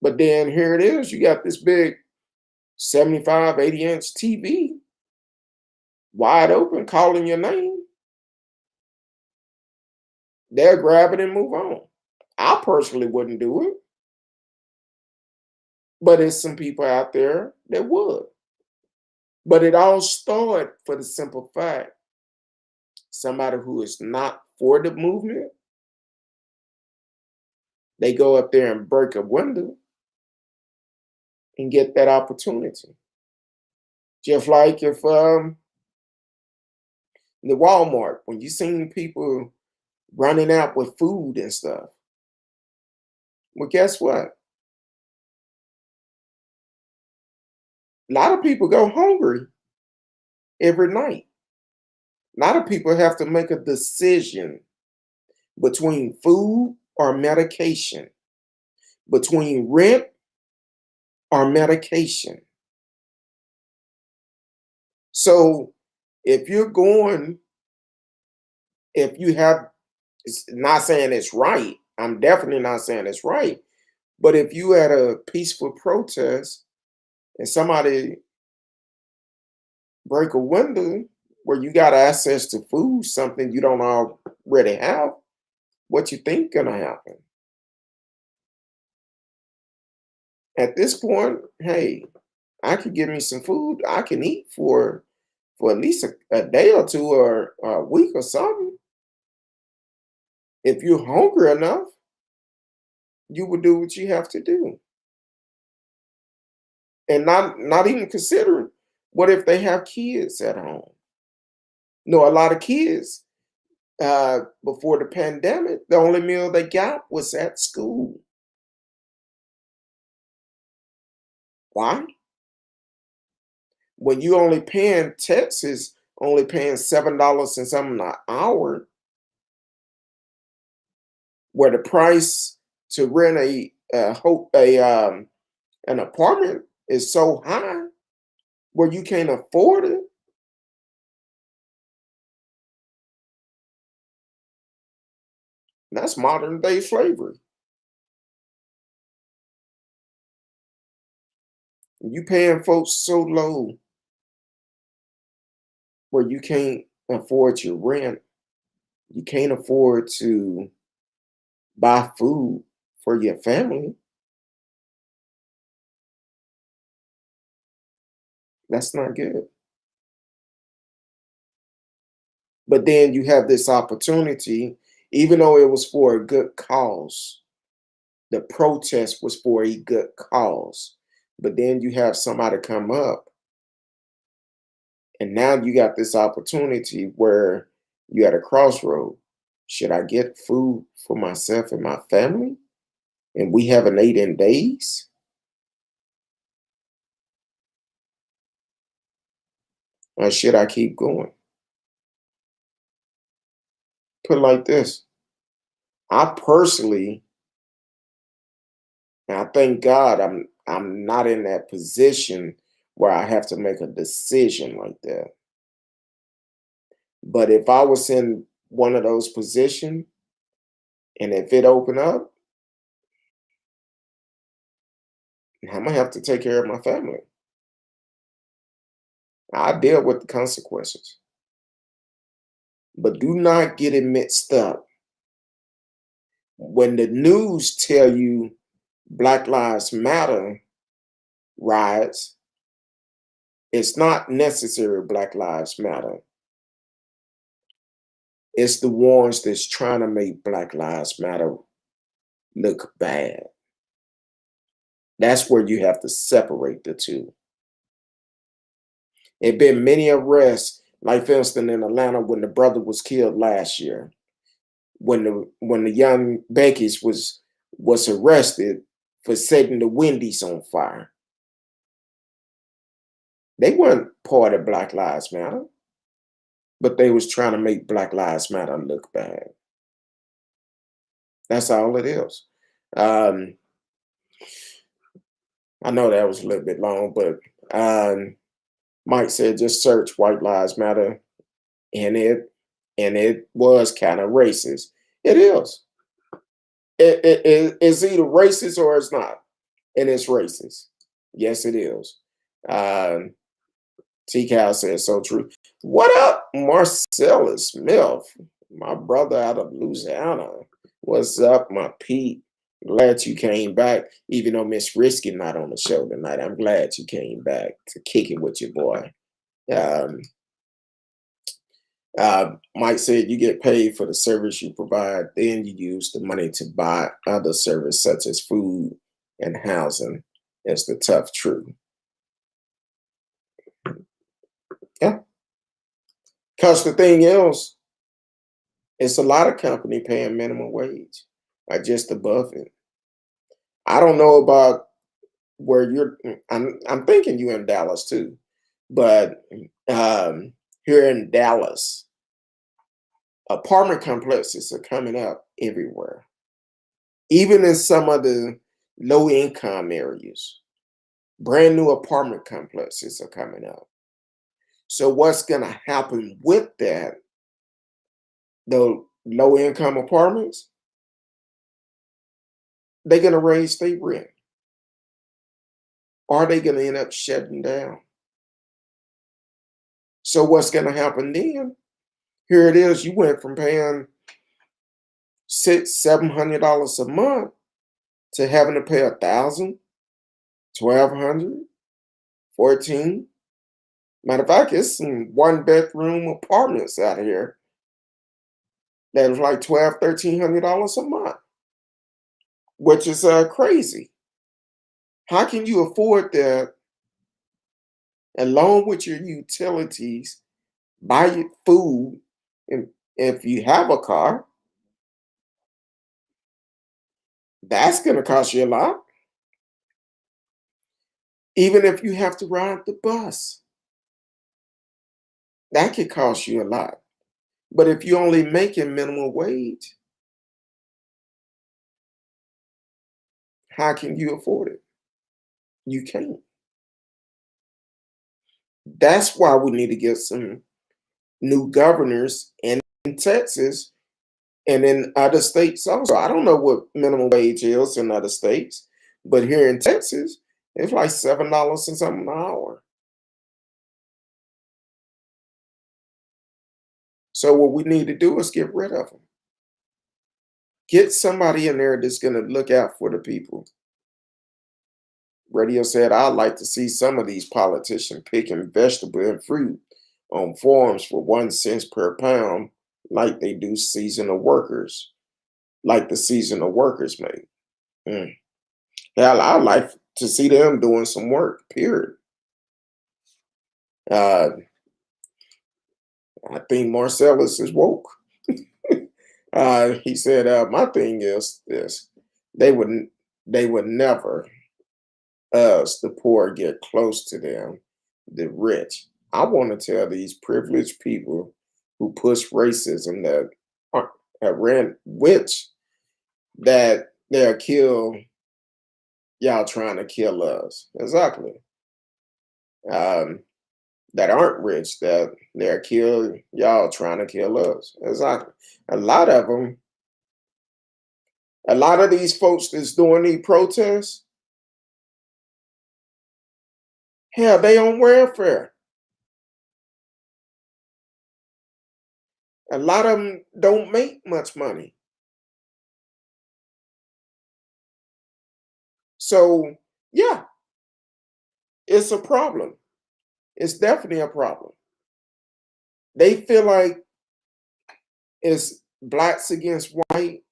but then here it is, you got this big 75, 80-inch TV wide open calling your name. They'll grab it and move on. I personally wouldn't do it, but there's some people out there that would. But it all started for the simple fact somebody who is not for the movement, they go up there and break a window and get that opportunity. Just like if the Walmart, when you seen people running out with food and stuff, well, guess what? A lot of people go hungry every night. A lot of people have to make a decision between food or medication, between rent or medication. So if you're going, if you have, it's not saying it's right, I'm definitely not saying it's right, but if you had a peaceful protest and somebody break a window where you got access to food, something you don't already have, what you think gonna happen? At this point, hey, I could give me some food I can eat for at least a day or two or a week or something. If you're hungry enough, you would do what you have to do. And not even considering what if they have kids at home. No, a lot of kids before the pandemic, the only meal they got was at school. Why? When you only paying Texas, only paying $7 and something an hour, where the price to rent an apartment is so high, where you can't afford it. That's modern day slavery. You paying folks so low where you can't afford your rent. You can't afford to buy food for your family. That's not good. But then you have this opportunity, even though it was for a good cause, the protest was for a good cause. But then you have somebody come up, and now you got this opportunity where you at a crossroad. Should I get food for myself and my family? And we haven't ate in days? Or should I keep going? Put it like this. I personally, and I thank God I'm not in that position where I have to make a decision like that. But if I was in one of those positions and if it opened up, I'm gonna have to take care of my family. I deal with the consequences. But do not get it mixed up. When the news tell you Black Lives Matter riots, it's not necessary Black Lives Matter. It's the ones that's trying to make Black Lives Matter look bad. That's where you have to separate the two. There have been many arrests, like for instance in Atlanta when the brother was killed last year, when the young Becky's was arrested for setting the Wendy's on fire. They weren't part of Black Lives Matter, but they was trying to make Black Lives Matter look bad. That's all it is. Um, I know that was a little bit long, but Mike said just search White Lives Matter, and it was kind of racist. It is. It's either racist or it's not, and it's racist. Yes, it is. Um, T. Cal says so true. What up, Marcellus Smith, my brother out of Louisiana? What's up, my Pete? Glad you came back, even though Miss Risky not on the show tonight. I'm glad you came back to kick it with your boy. Um, Mike said you get paid for the service you provide, then you use the money to buy other service such as food and housing. It's the tough truth. Yeah. Because the thing is, it's a lot of company paying minimum wage or just above it. I don't know about where you're. I'm thinking you in Dallas too, but here in Dallas, apartment complexes are coming up everywhere, even in some of the low income areas. Brand new apartment complexes are coming up. So what's going to happen with that? The low income apartments, they're going to raise their rent. Are they going to end up shutting down? So what's going to happen then? Here it is. You went from paying $600-700 a month to having to pay 1,000, 1,200, 14. Matter of fact, it's some one-bedroom apartments out here that is like $1,200-1,300 a month, which is crazy. How can you afford that along with your utilities, buy your food, and if you have a car, that's going to cost you a lot. Even if you have to ride the bus, that could cost you a lot. But if you're only making minimum wage, how can you afford it? You can't. That's why we need to get some new governors in Texas And in other states also, I don't know what minimum wage is in other states, but here in Texas, it's like $7 and something an hour. So what we need to do is get rid of them. Get somebody in there that's going to look out for the people. Radio said, I'd like to see some of these politicians picking vegetable and fruit on farms for 1 cent per pound, like they do seasonal workers, like the seasonal workers make. Mm. Hell, I'd like to see them doing some work, period. Uh, I think Marcellus is woke. He said, my thing is this. They would they would never, us, the poor, get close to them, the rich. I want to tell these privileged people who push racism that have ran which that they'll kill y'all trying to kill us. Exactly. Um, that aren't rich, that they'll kill y'all trying to kill us. Exactly. A lot of them, a lot of these folks that's doing these protests, hell, they on welfare. A lot of them don't make much money. So, yeah, it's a problem. It's definitely a problem. They feel like it's blacks against white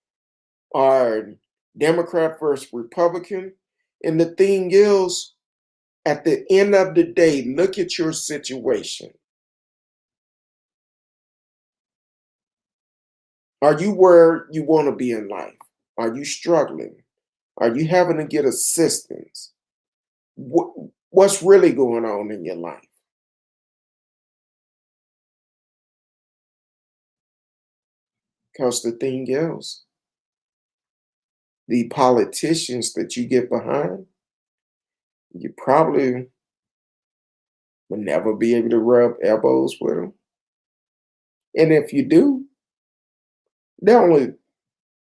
or Democrat versus Republican. And the thing is, at the end of the day, look at your situation. Are you where you want to be in life? Are you struggling? Are you having to get assistance? What's really going on in your life? Because the thing is, the politicians that you get behind, you probably will never be able to rub elbows with them. And if you do, they're only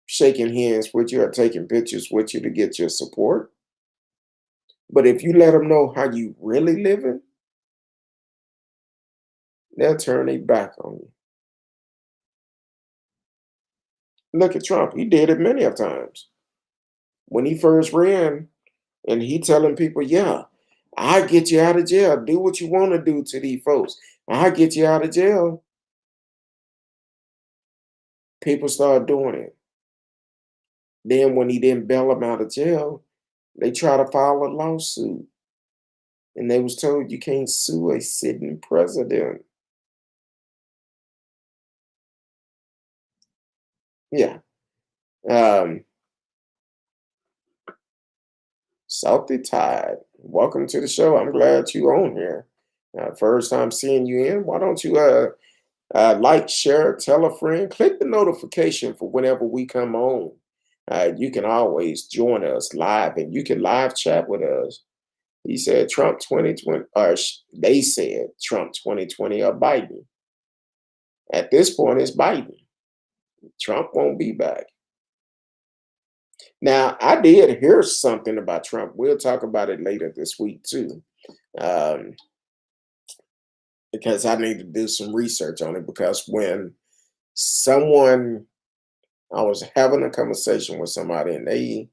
shaking hands with you or taking pictures with you to get your support. But if you let them know how you really living, they'll turn their back on you. Look at Trump. He did it many of times. When he first ran and he telling people, yeah, I get you out of jail. Do what you want to do to these folks. I get you out of jail. People start doing it. Then when he didn't bail them out of jail, they try to file a lawsuit. And they was told you can't sue a sitting president. Yeah. Um, Salty Tide, welcome to the show. I'm glad you on here. First time seeing you in. Why don't you like, share, tell a friend, click the notification for whenever we come on. You can always join us live and you can live chat with us. He said Trump 2020, or they said Trump 2020 or Biden. At this point, it's Biden. Trump won't be back. Now, I did hear something about Trump. We'll talk about it later this week, too, um, because I need to do some research on it. Because when someone, I was having a conversation with somebody and they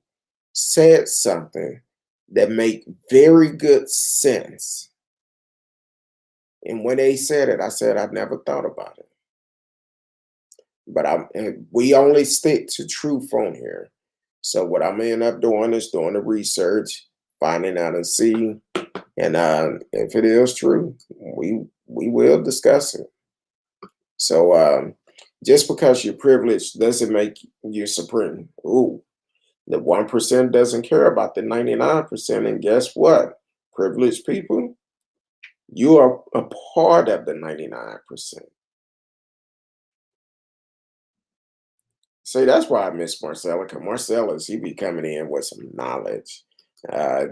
said something that made very good sense. And when they said it, I said, I've never thought about it. But we only stick to truth on here. So what I'm end up doing is doing the research, finding out and see, and if it is true, we will discuss it. So just because you're privileged doesn't make you supreme. Ooh, the 1% doesn't care about the 99%, and guess what? Privileged people, you are a part of the 99%. See, that's why I miss Marcella, because Marcellus, he be coming in with some knowledge.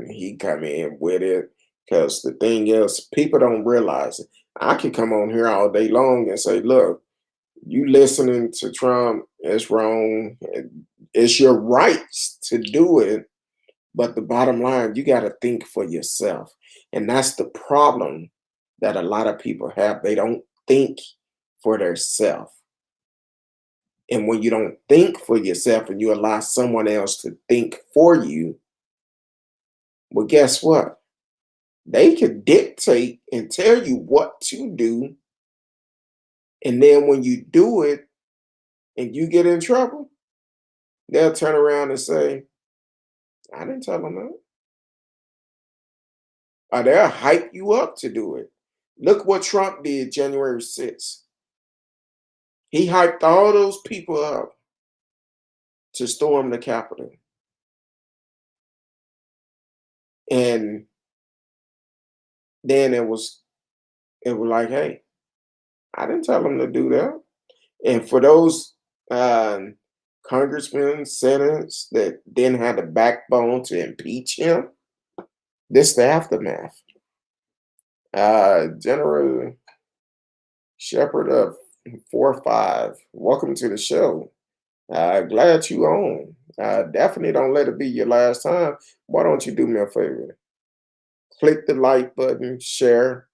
He come in with it, because the thing is, people don't realize it. I could come on here all day long and say, look, you listening to Trump It's wrong. It's your rights to do it. But the bottom line, you got to think for yourself. And that's the problem that a lot of people have. They don't think for themselves. And when you don't think for yourself and you allow someone else to think for you, well, guess what? They can dictate and tell you what to do. And then when you do it and you get in trouble, they'll turn around and say, I didn't tell them that. Or they'll hype you up to do it. Look what Trump did January 6th. He hyped all those people up to storm the Capitol. And then it was like, hey, I didn't tell them to do that. And for those congressmen, senators that didn't have the backbone to impeach him, this is the aftermath. General Shepherd of 4-5, welcome to the show. Glad you on. Definitely don't let it be your last time. Why don't you do me a favor? Click the like button, share,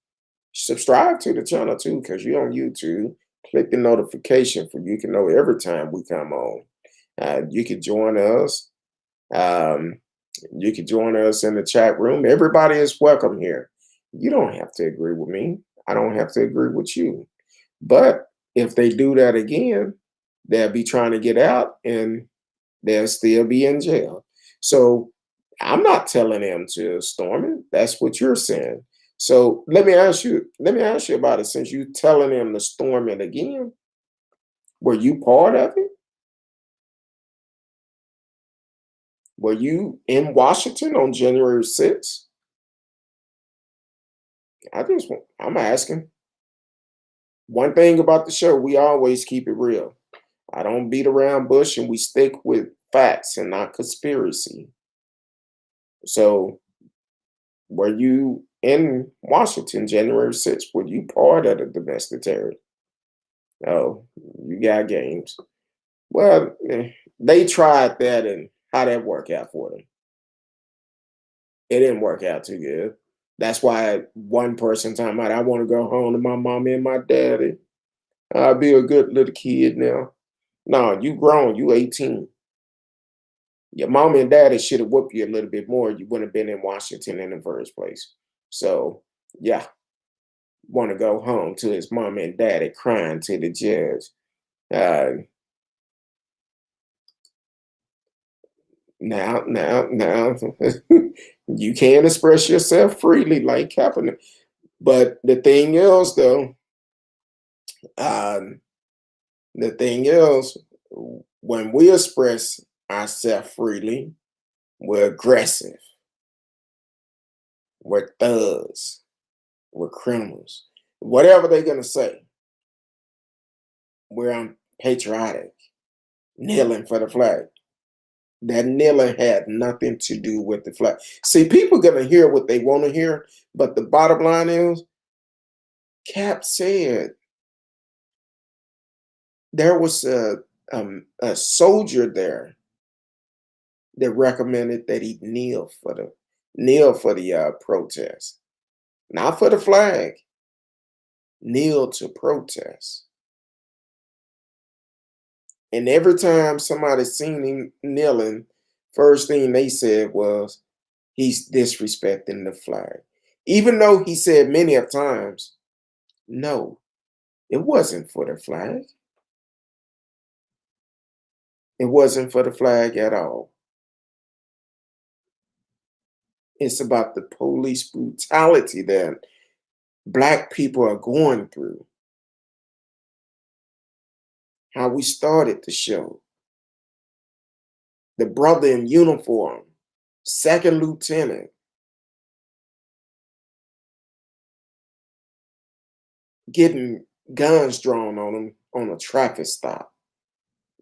subscribe to the channel too, because you're on YouTube. Click the notification for you can know every time we come on. You can join us. You can join us in the chat room. Everybody is welcome here. You don't have to agree with me. I don't have to agree with you. But if they do that again, they'll be trying to get out and they'll still be in jail. So I'm not telling them to storm it. That's what you're saying. So let me ask you about it. Since you're telling them to storm it again, were you part of it? Were you in Washington on January 6th? I'm asking. One thing about the show, we always keep it real. I don't beat around bush and we stick with facts and not conspiracy. So were you in Washington January 6th? Were you part of the domestic terror? Oh, you got games. Well, they tried that and how that work out for them? It didn't work out too good. That's why one person talking about, I want to go home to my mommy and my daddy. I'll be a good little kid now. No, you grown. You 18. Your mommy and daddy should have whooped you a little bit more. You wouldn't have been in Washington in the first place. So, yeah, want to go home to his mom and daddy crying to the judge. Now, you can express yourself freely like Kaepernick. But the thing is, though, um, when we express ourselves freely, we're aggressive, we're thugs, we're criminals. Whatever they're going to say, we're unpatriotic, kneeling for the flag. That kneeling had nothing to do with the flag. See, people going to hear what they want to hear, but the bottom line is, Cap said there was a soldier there that recommended that he kneel for the protest, not for the flag. Kneel to protest. And every time somebody seen him kneeling, first thing they said was he's disrespecting the flag. Even though he said many of times, no, it wasn't for the flag. It wasn't for the flag at all. It's about the police brutality that Black people are going through. How we started the show. The brother in uniform, second lieutenant, getting guns drawn on him on a traffic stop,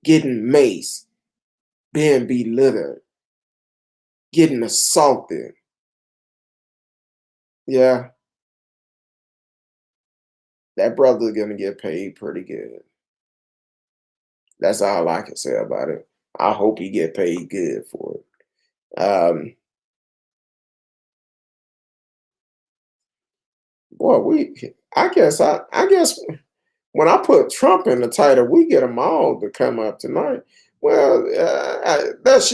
getting maced, being belittled, getting assaulted. Yeah, that brother's gonna get paid pretty good. That's all I can say about it. I hope he get paid good for it. Boy, I guess when I put Trump in the title, we get them all to come up tonight. Well, that's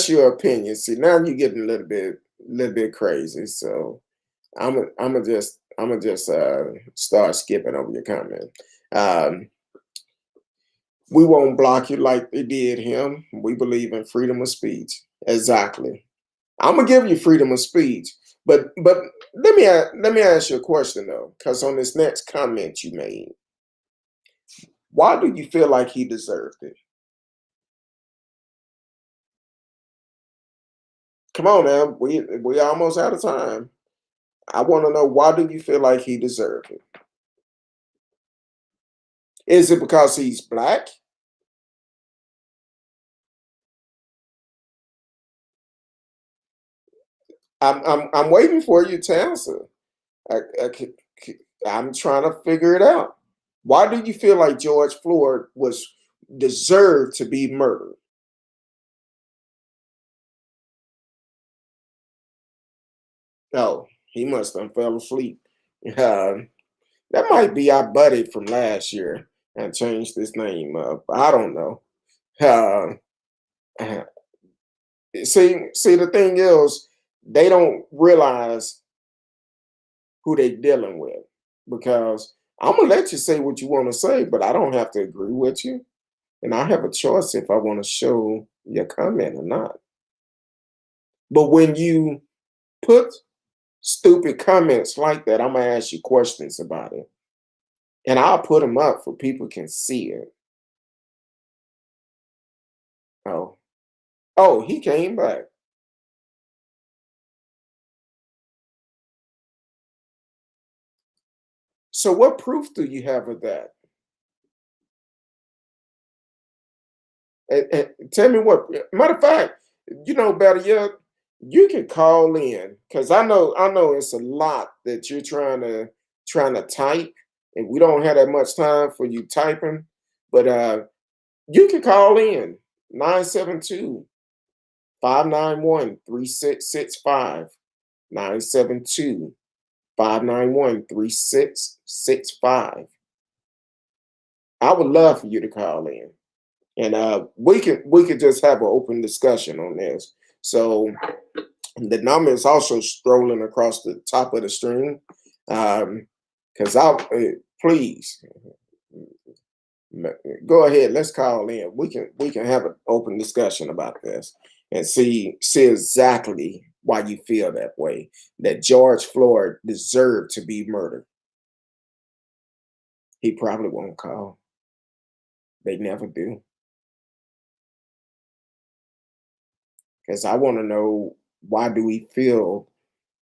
your opinion. See, now you're getting a little bit crazy. So I'm gonna just start skipping over your comment. Um, we won't block you like they did him. We believe in freedom of speech. Exactly. I'm gonna give you freedom of speech, but let me ask you a question though, because on this next comment you made, why do you feel like he deserved it? Come on now, we almost out of time. I want to know, why do you feel like he deserved it? Is it because he's black? I'm waiting for you to answer. I, I, c- I'm trying to figure it out. Why do you feel like George Floyd was deserved to be murdered? Oh, he must have fell asleep. Uh, that might be our buddy from last year and changed his name up. I don't know. Uh, see, the thing is, they don't realize who they dealing with, because I'm gonna let you say what you want to say, but I don't have to agree with you, and I have a choice if I want to show your comment or not. But when you put stupid comments like that, I'm gonna ask you questions about it, and I'll put them up for people can see it. Oh, oh, he came back. So what proof do you have of that? And tell me what. Matter of fact, you know better yet, you can call in, because I know it's a lot that you're trying to type, and we don't have that much time for you typing. But you can call in 972-591-3665. 972-591-3665. I would love for you to call in, and we could just have an open discussion on this. So the number is also strolling across the top of the screen. Because please go ahead. Let's call in. We can have an open discussion about this and see exactly why you feel that way. That George Floyd deserved to be murdered. He probably won't call. They never do. Because I want to know, why do we feel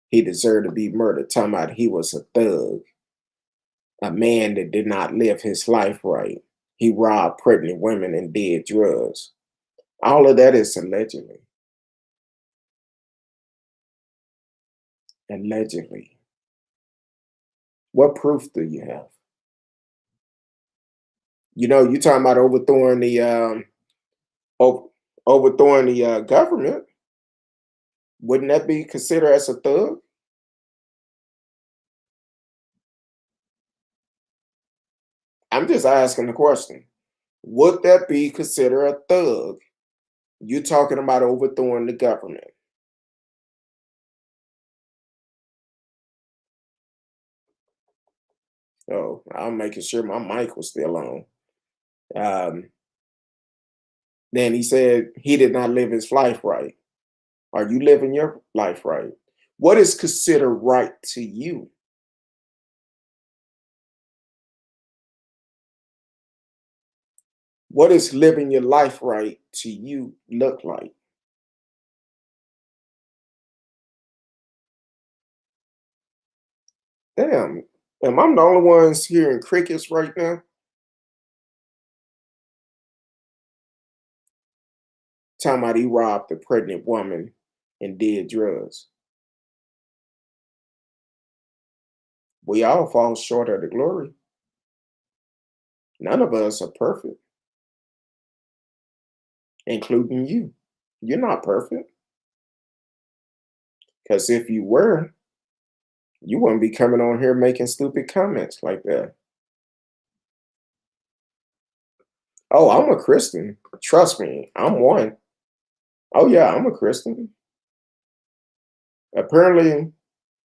he deserved to be murdered? Talking about he was a thug, a man that did not live his life right. He robbed pregnant women and did drugs. All of that is allegedly. Allegedly. What proof do you have? You talking about o- overthrowing the government. Wouldn't that be considered as a thug? I'm just asking the question. Would that be considered a thug? You talking about overthrowing the government? Oh, I'm making sure my mic was still on. Um, then he said he did not live his life right. Are you living your life right? What is considered right to you? What is living your life right to you look like? Damn, am I the only ones hearing crickets right now? Talking about he robbed a pregnant woman and did drugs. We all fall short of the glory. None of us are perfect, including you. You're not perfect. Because if you were, you wouldn't be coming on here making stupid comments like that. Oh, I'm a Christian. Trust me, I'm one. Oh, yeah, I'm a Christian. Apparently,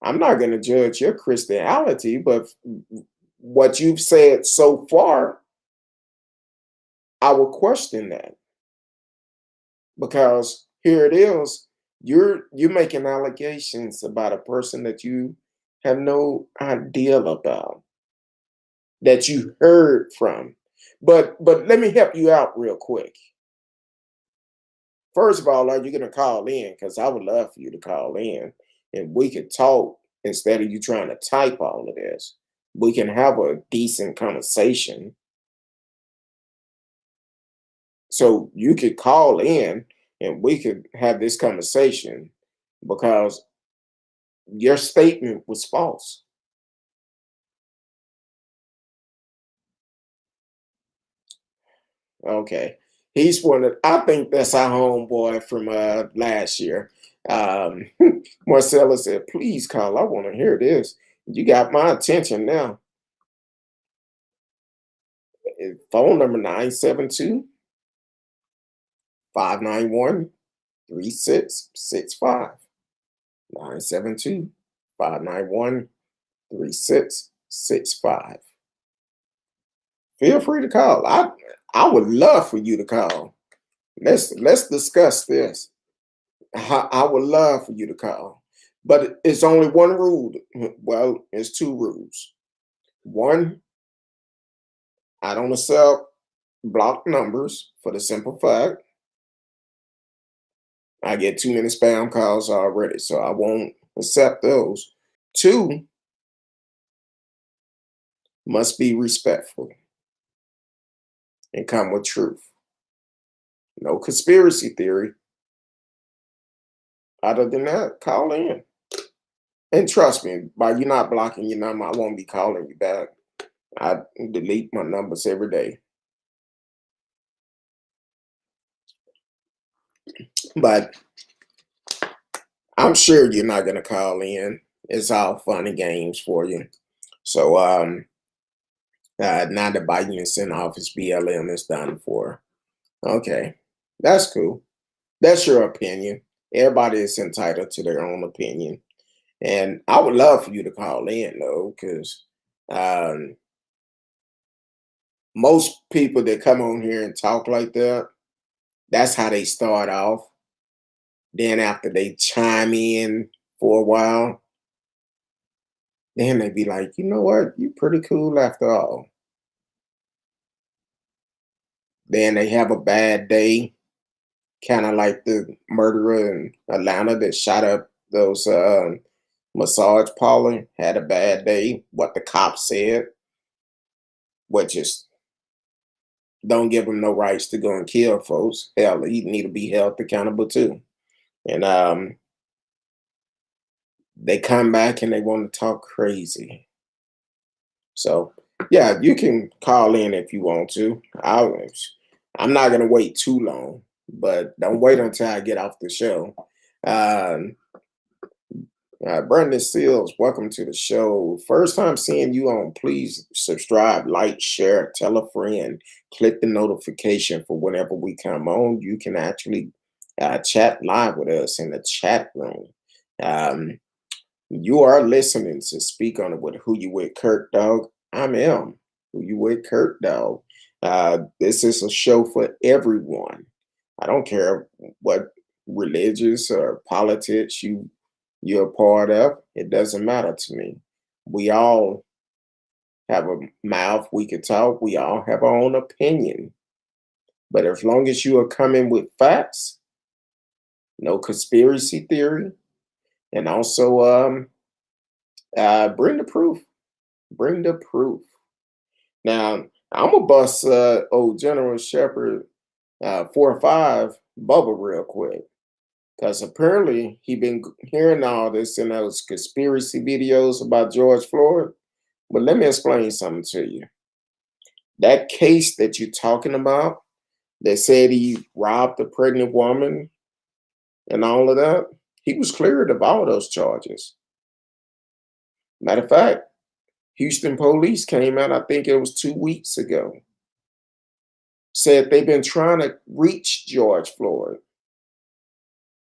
I'm not going to judge your Christianity, but what you've said so far, I will question that because here it is. You're making allegations about a person that you have no idea about, that you heard from. But let me help you out real quick. First of all, are you going to call in? Because I would love for you to call in and we could talk instead of you trying to type all of this. We can have a decent conversation. So you could call in and we could have this conversation because your statement was false. Okay. He's one of, I think that's our homeboy from last year. Um, Marcella said, please call. I want to hear this. You got my attention now. Phone number 972-591-3665. 972-591-3665. Feel free to call. I would love for you to call. Let's discuss this. I would love for you to call. But it's only one rule. Well, it's two rules. One, I don't accept blocked numbers for the simple fact I get too many spam calls already, so I won't accept those. Two, must be respectful and come with truth. No conspiracy theory. Other than that, call in. And trust me, by you not blocking your number, I won't be calling you back. I delete my numbers every day. But I'm sure you're not gonna call in. It's all fun and games for you. So now the Biden and Senate office BLM is done for. Okay, that's cool. That's your opinion. Everybody is entitled to their own opinion. And I would love for you to call in though, because um, most people that come on here and talk like that, that's how they start off. Then after they chime in for a while, then they be like, you know what, you pretty cool after all. Then they have a bad day, kind of like the murderer in Atlanta that shot up those massage parlor, had a bad day, what the cops said, which is don't give him no rights to go and kill folks. Hell, he need to be held accountable too. And they come back and they want to talk crazy. So yeah, you can call in if you want to. I'm not gonna wait too long, but don't wait until I get off the show. Um, Brandon Seals, welcome to the show. First time seeing you on, please subscribe, like, share, tell a friend, click the notification for whenever we come on. You can actually chat live with us in the chat room. You are listening to Speak On It with Who You With Kurt Dog. I'm M. Who You With Kurt Dog. This is a show for everyone. I don't care what religious or politics you're a part of. It doesn't matter to me. We all have a mouth. We can talk. We all have our own opinion. But as long as you are coming with facts, no conspiracy theory, and also bring the proof. Bring the proof. Now, I'm gonna bust old General Shepherd 4 or 5 Bubba real quick. Because apparently he been hearing all this in those conspiracy videos about George Floyd. But let me explain something to you. That case that you're talking about, that said he robbed a pregnant woman and all of that, he was cleared of all those charges. Matter of fact, Houston police came out, I think it was 2 weeks ago, said they've been trying to reach George Floyd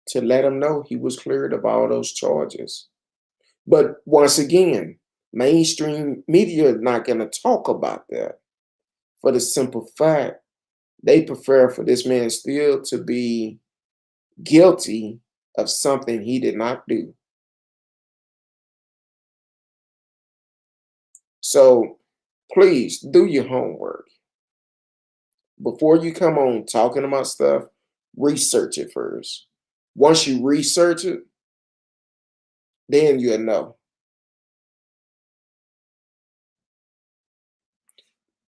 to let him know he was cleared of all those charges. But once again, mainstream media is not going to talk about that for the simple fact they prefer for this man still to be guilty of something he did not do. So please do your homework. Before you come on talking about stuff, research it first. Once you research it, then you'll know.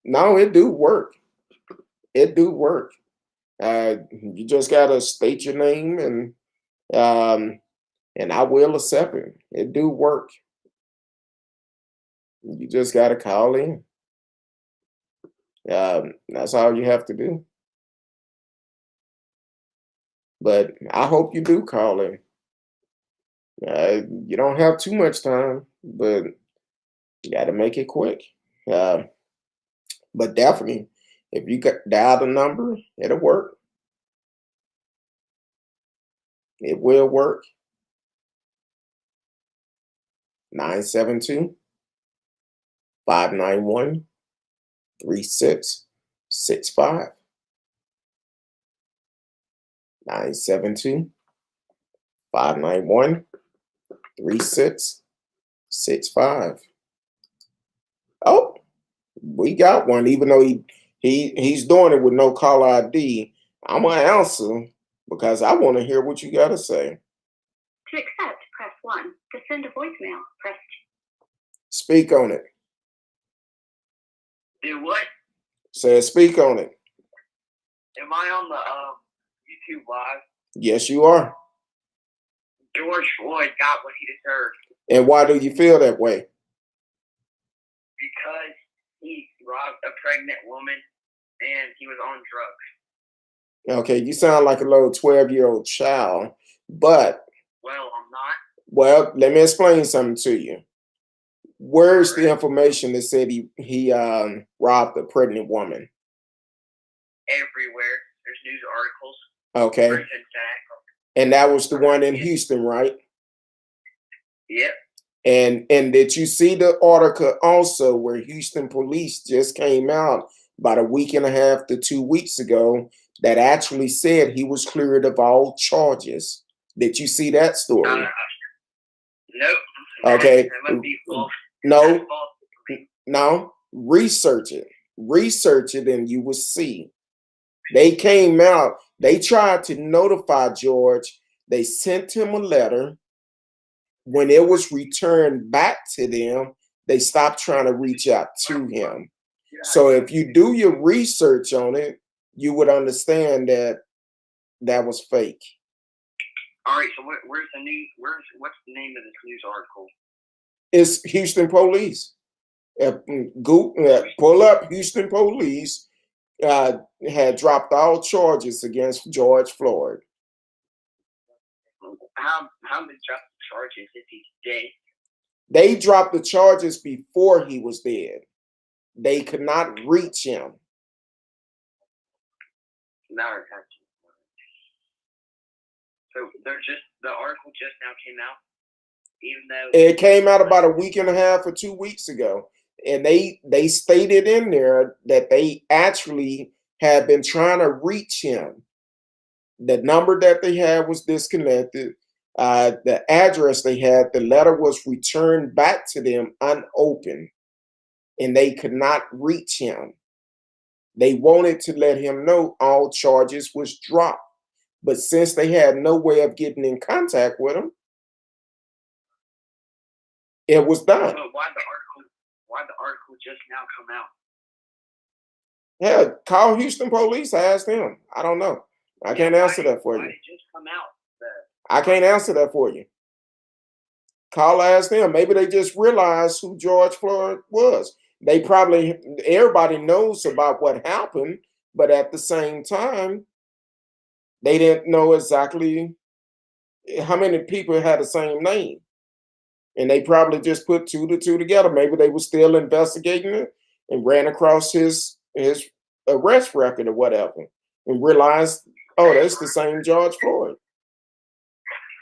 No, it do work. It do work. You just gotta state your name and I will accept it. It do work. You just gotta call in. That's all you have to do. But I hope you do call in. You don't have too much time, but you got to make it quick. Uh, but definitely, if you dial the number, it'll work. It will work. 972 591 3665. 972 591 3665. Oh, we got one. Even though he's doing it with no caller ID, I'm gonna answer because I want to hear what you got to say. To accept, press 1. To send a voicemail, press 2. Speak on it. Do what? Say speak on it. Am I on the YouTube live? Yes, you are. George Floyd got what he deserved And why do you feel that way? because he robbed a pregnant woman and he was on drugs. Okay, you sound like a little 12-year-old child, but Well, I'm not. well, let me explain something to you. Where's the information that said he robbed a pregnant woman? Everywhere. There's news articles. Okay, Prison fact. and that was the one in Houston, right? Yep. And did you see the article also where Houston police just came out about a week and a half to 2 weeks ago that actually said he was cleared of all charges? Did you see that story? Nope. Okay. That must be false. No, That's false. no. Research it. Research it, and you will see. They came out. They tried to notify George. They sent him a letter. When it was returned back to them, they stopped trying to reach out to him. So if you do your research on it, you would understand that that was fake. All right. So where's what's the name of this news article? It's Houston police. Pull up Houston police had dropped all charges against George Floyd. How they drop the charges if he's dead? They dropped the charges before he was dead. They could not reach him. Now I got you. So the article just now came out, even though It came out about a week and a half or 2 weeks ago. And they stated in there that they actually had been trying to reach him. The number that they had was disconnected. The address they had, the letter was returned back to them unopened, and they could not reach him. They wanted to let him know all charges was dropped, but since they had no way of getting in contact with him, it was done. But why the article just now come out? Yeah, call Houston police. I asked them. I don't know. I can't answer that for Why you. did it just come out? I can't answer that for you. Call, ask them. Maybe they just realized who George Floyd was. everybody knows about what happened, but at the same time, they didn't know exactly how many people had the same name. And they probably just put two to two together. Maybe they were still investigating it and ran across his arrest record or whatever and realized, oh, that's the same George Floyd.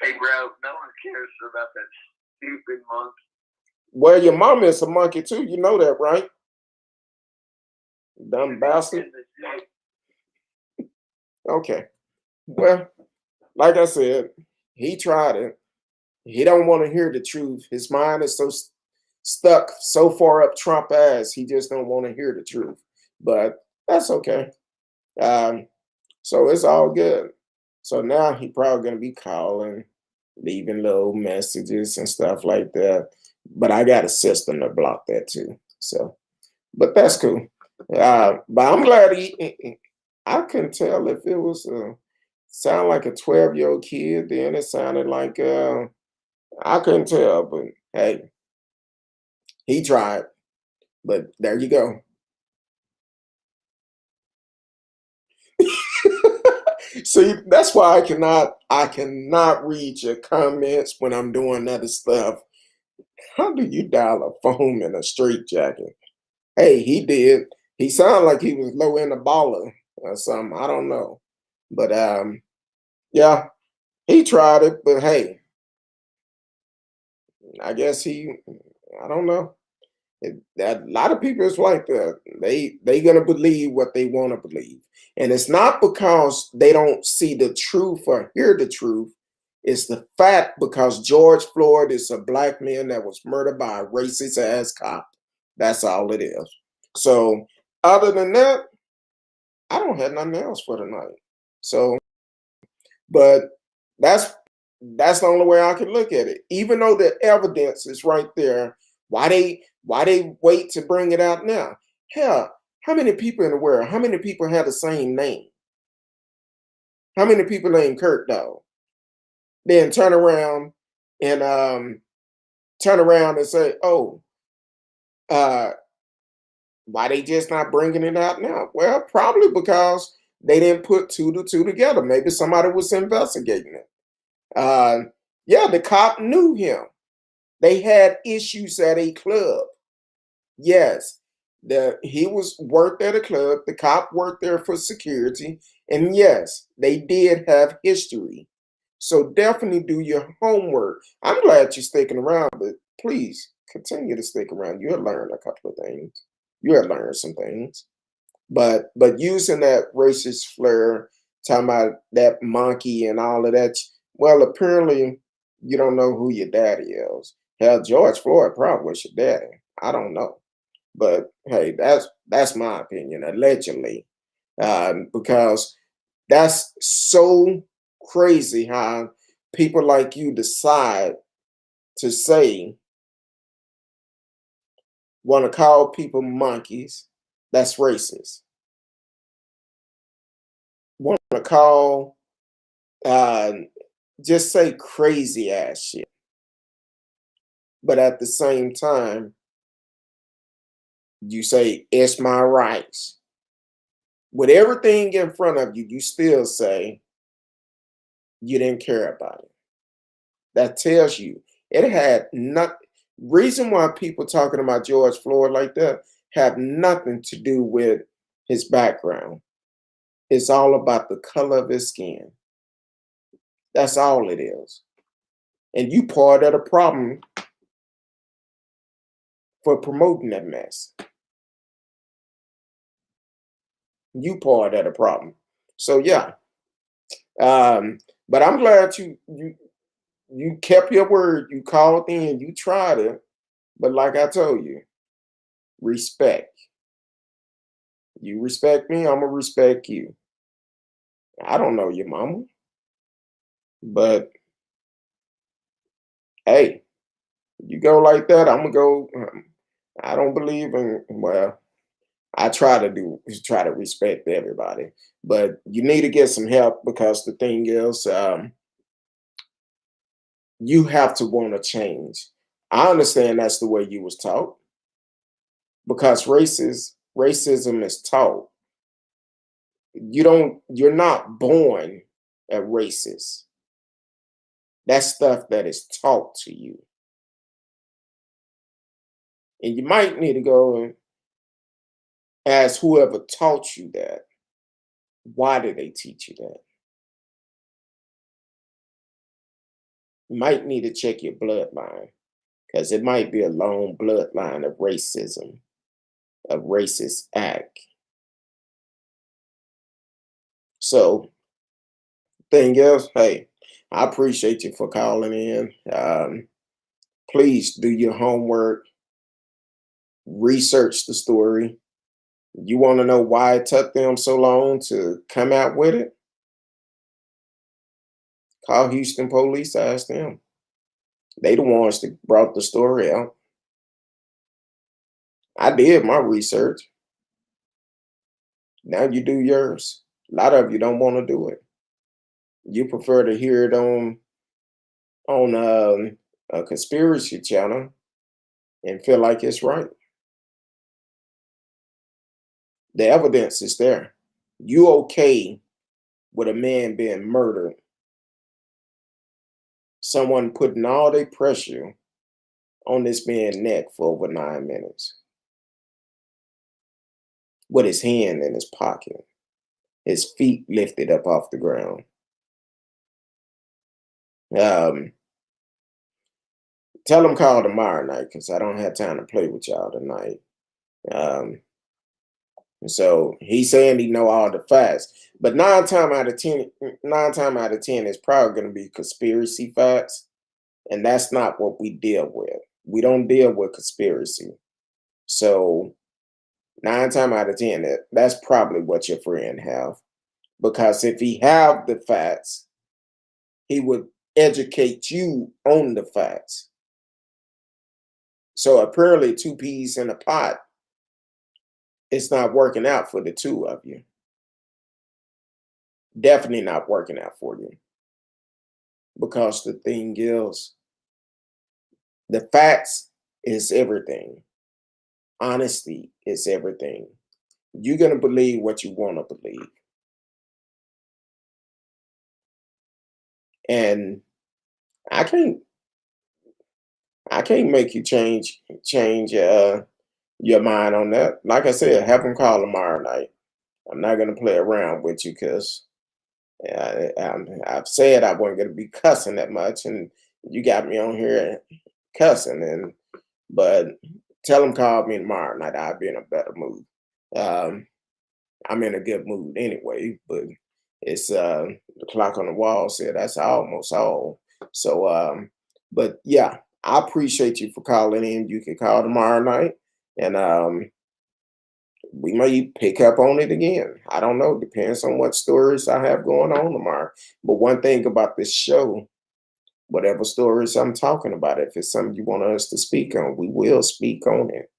Hey, bro, no one cares about that stupid monkey. Well, your mom is a monkey too. You know that, right? Dumb bastard. Okay. Well, like I said, he tried it. He don't want to hear the truth. His mind is so stuck so far up Trump ass. He just don't want to hear the truth. But that's okay. So it's all good. So now he probably gonna be calling, leaving little messages and stuff like that. But I got a system to block that too. So, but that's cool. But I'm glad I couldn't tell if it was sound like a 12-year-old kid. Then it sounded like I couldn't tell. But hey, he tried. But there you go. See, that's why I cannot read your comments when I'm doing other stuff. How do you dial a phone in a straitjacket? Hey, he did. He sounded like he was low end a baller or something. I don't know. But yeah, he tried it, but hey, I guess I don't know. That a lot of people is like that. They gonna believe what they want to believe, and it's not because they don't see the truth or hear the truth. It's the fact because George Floyd is a black man that was murdered by a racist ass cop. That's all it is. So other than that, I don't have nothing else for tonight. So, but that's that's the only way I can look at it. Even though the evidence is right there, why they wait to bring it out now? Hell, how many people in the world? How many people have the same name? How many people named Kurt Dog? Then and turn around and say, "Oh, uh, why they just not bringing it out now?" Well, probably because they didn't put two to two together. Maybe somebody was investigating it. Uh, yeah, the cop knew him. They had issues at a club. Yes, he was worked at a club. The cop worked there for security, and yes, they did have history. So definitely do your homework. I'm glad you're sticking around, but please continue to stick around. You'll learn a couple of things. You'll learn some things. But using that racist flair, talking about that monkey and all of that, well, apparently you don't know who your daddy is. Hell, George Floyd probably was your daddy. I don't know. But hey, that's my opinion, allegedly. Because that's so crazy how people like you decide to say, want to call people monkeys. That's racist. Want to call, uh, just say crazy ass shit. But at the same time, you say, it's my rights. With everything in front of you, you still say you didn't care about it. That tells you it had not reason why people talking about George Floyd like that have nothing to do with his background. It's all about the color of his skin. That's all it is. And you part of the problem for promoting that mess. You part of the problem. So yeah. But I'm glad you kept your word. You called in. You tried it. But like I told you, respect. You respect me, I'm gonna respect you. I don't know your mama, but hey, you go like that, I'm gonna go. I don't believe in. Well, I try to respect everybody, but you need to get some help because the thing is, you have to want to change. I understand that's the way you was taught, because racism is taught. You're not born a racist. That's stuff that is taught to you. And you might need to go and ask whoever taught you that, why did they teach you that? You might need to check your bloodline, because it might be a long bloodline of racism, a racist act. So, thing is, hey, I appreciate you for calling in. Please do your homework, research the story. You want to know why it took them so long to come out with it? Call Houston police, ask them. They the ones that brought the story out. I did my research. Now you do yours. A lot of you don't want to do it. You prefer to hear it on a conspiracy channel and feel like it's right. The evidence is there. You okay with a man being murdered? Someone putting all their pressure on this man's neck for over 9 minutes, with his hand in his pocket, his feet lifted up off the ground. Tell him call tomorrow night, because I don't have time to play with y'all tonight. So he's saying he know all the facts, but 9 times out of 10, it's probably going to be conspiracy facts, and that's not what we deal with. We don't deal with conspiracy. So 9 times out of 10, that's probably what your friend have, because if he have the facts, he would educate you on the facts. So apparently 2 peas in a pot, it's not working out for the two of you. Definitely not working out for you. Because the thing is, the facts is everything. Honesty is everything. You're going to believe what you want to believe. And I can't make you change your mind on that. Like I said, have them call tomorrow night. I'm not going to play around with you, because I've said I wasn't going to be cussing that much, and you got me on here cussing. But tell them call me tomorrow night. I'll be in a better mood. I'm in a good mood anyway, but it's the clock on the wall said that's almost all. So, but yeah, I appreciate you for calling in. You can call tomorrow night, and we may pick up on it again. I don't know. Depends on what stories I have going on tomorrow. But one thing about this show, whatever stories I'm talking about, if it's something you want us to speak on, we will speak on it,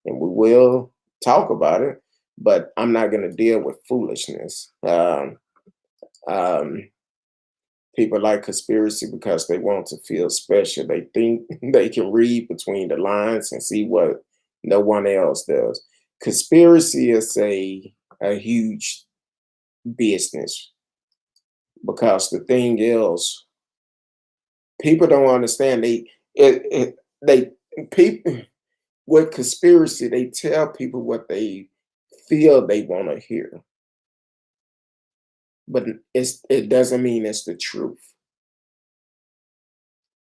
and we will talk about it. But I'm not going to deal with foolishness. People like conspiracy because they want to feel special. They think they can read between the lines and see what no one else does. Conspiracy is a huge business, because the thing is, people don't understand. People with conspiracy, they tell people what they feel they want to hear, but it doesn't mean it's the truth.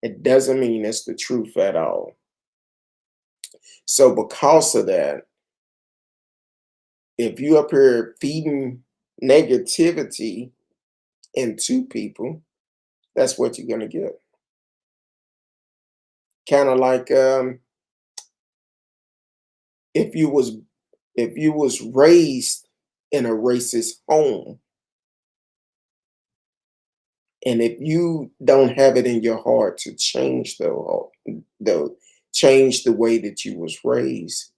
It doesn't mean it's the truth at all. So because of that, if you up here feeding negativity into people, that's what you're gonna get. Kind of like if you was raised in a racist home, and if you don't have it in your heart to change change the way that you was raised,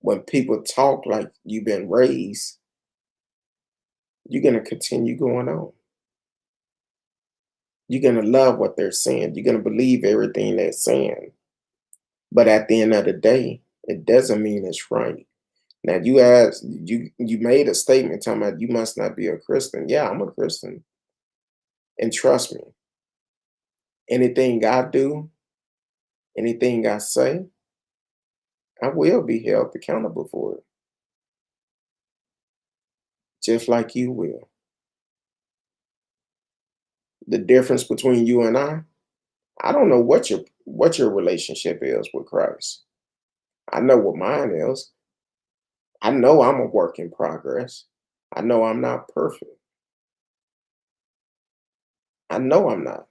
when people talk like you've been raised, you're gonna continue going on. You're gonna love what they're saying. You're gonna believe everything they're saying. But at the end of the day, It doesn't mean it's right. Now you made a statement talking about you must not be a Christian. Yeah, I'm a Christian. And trust me, anything I do, anything I say, I will be held accountable for it. Just like you will. The difference between you and I don't know what your relationship is with Christ. I know what mine is. I know I'm a work in progress. I know I'm not perfect. I know I'm not.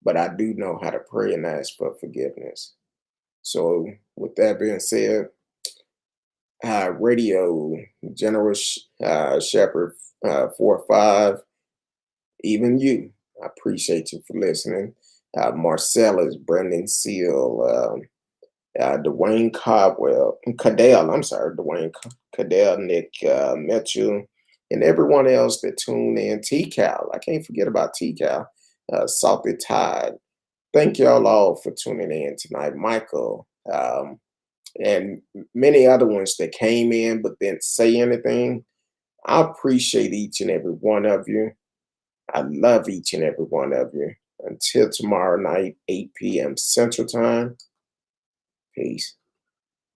But I do know how to pray and ask for forgiveness. So, with that being said, Radio General Shepherd 4 5, even you, I appreciate you for listening. Marcellus, Brendan Seal, Dwayne Cadell, I'm sorry, Cadell, Nick Mitchell, and everyone else that tuned in. T-Cal, I can't forget about T-Cal, Salty Tide. Thank y'all all for tuning in tonight. Michael, and many other ones that came in but didn't say anything. I appreciate each and every one of you. I love each and every one of you. Until tomorrow night, 8 p.m. Central Time. Peace.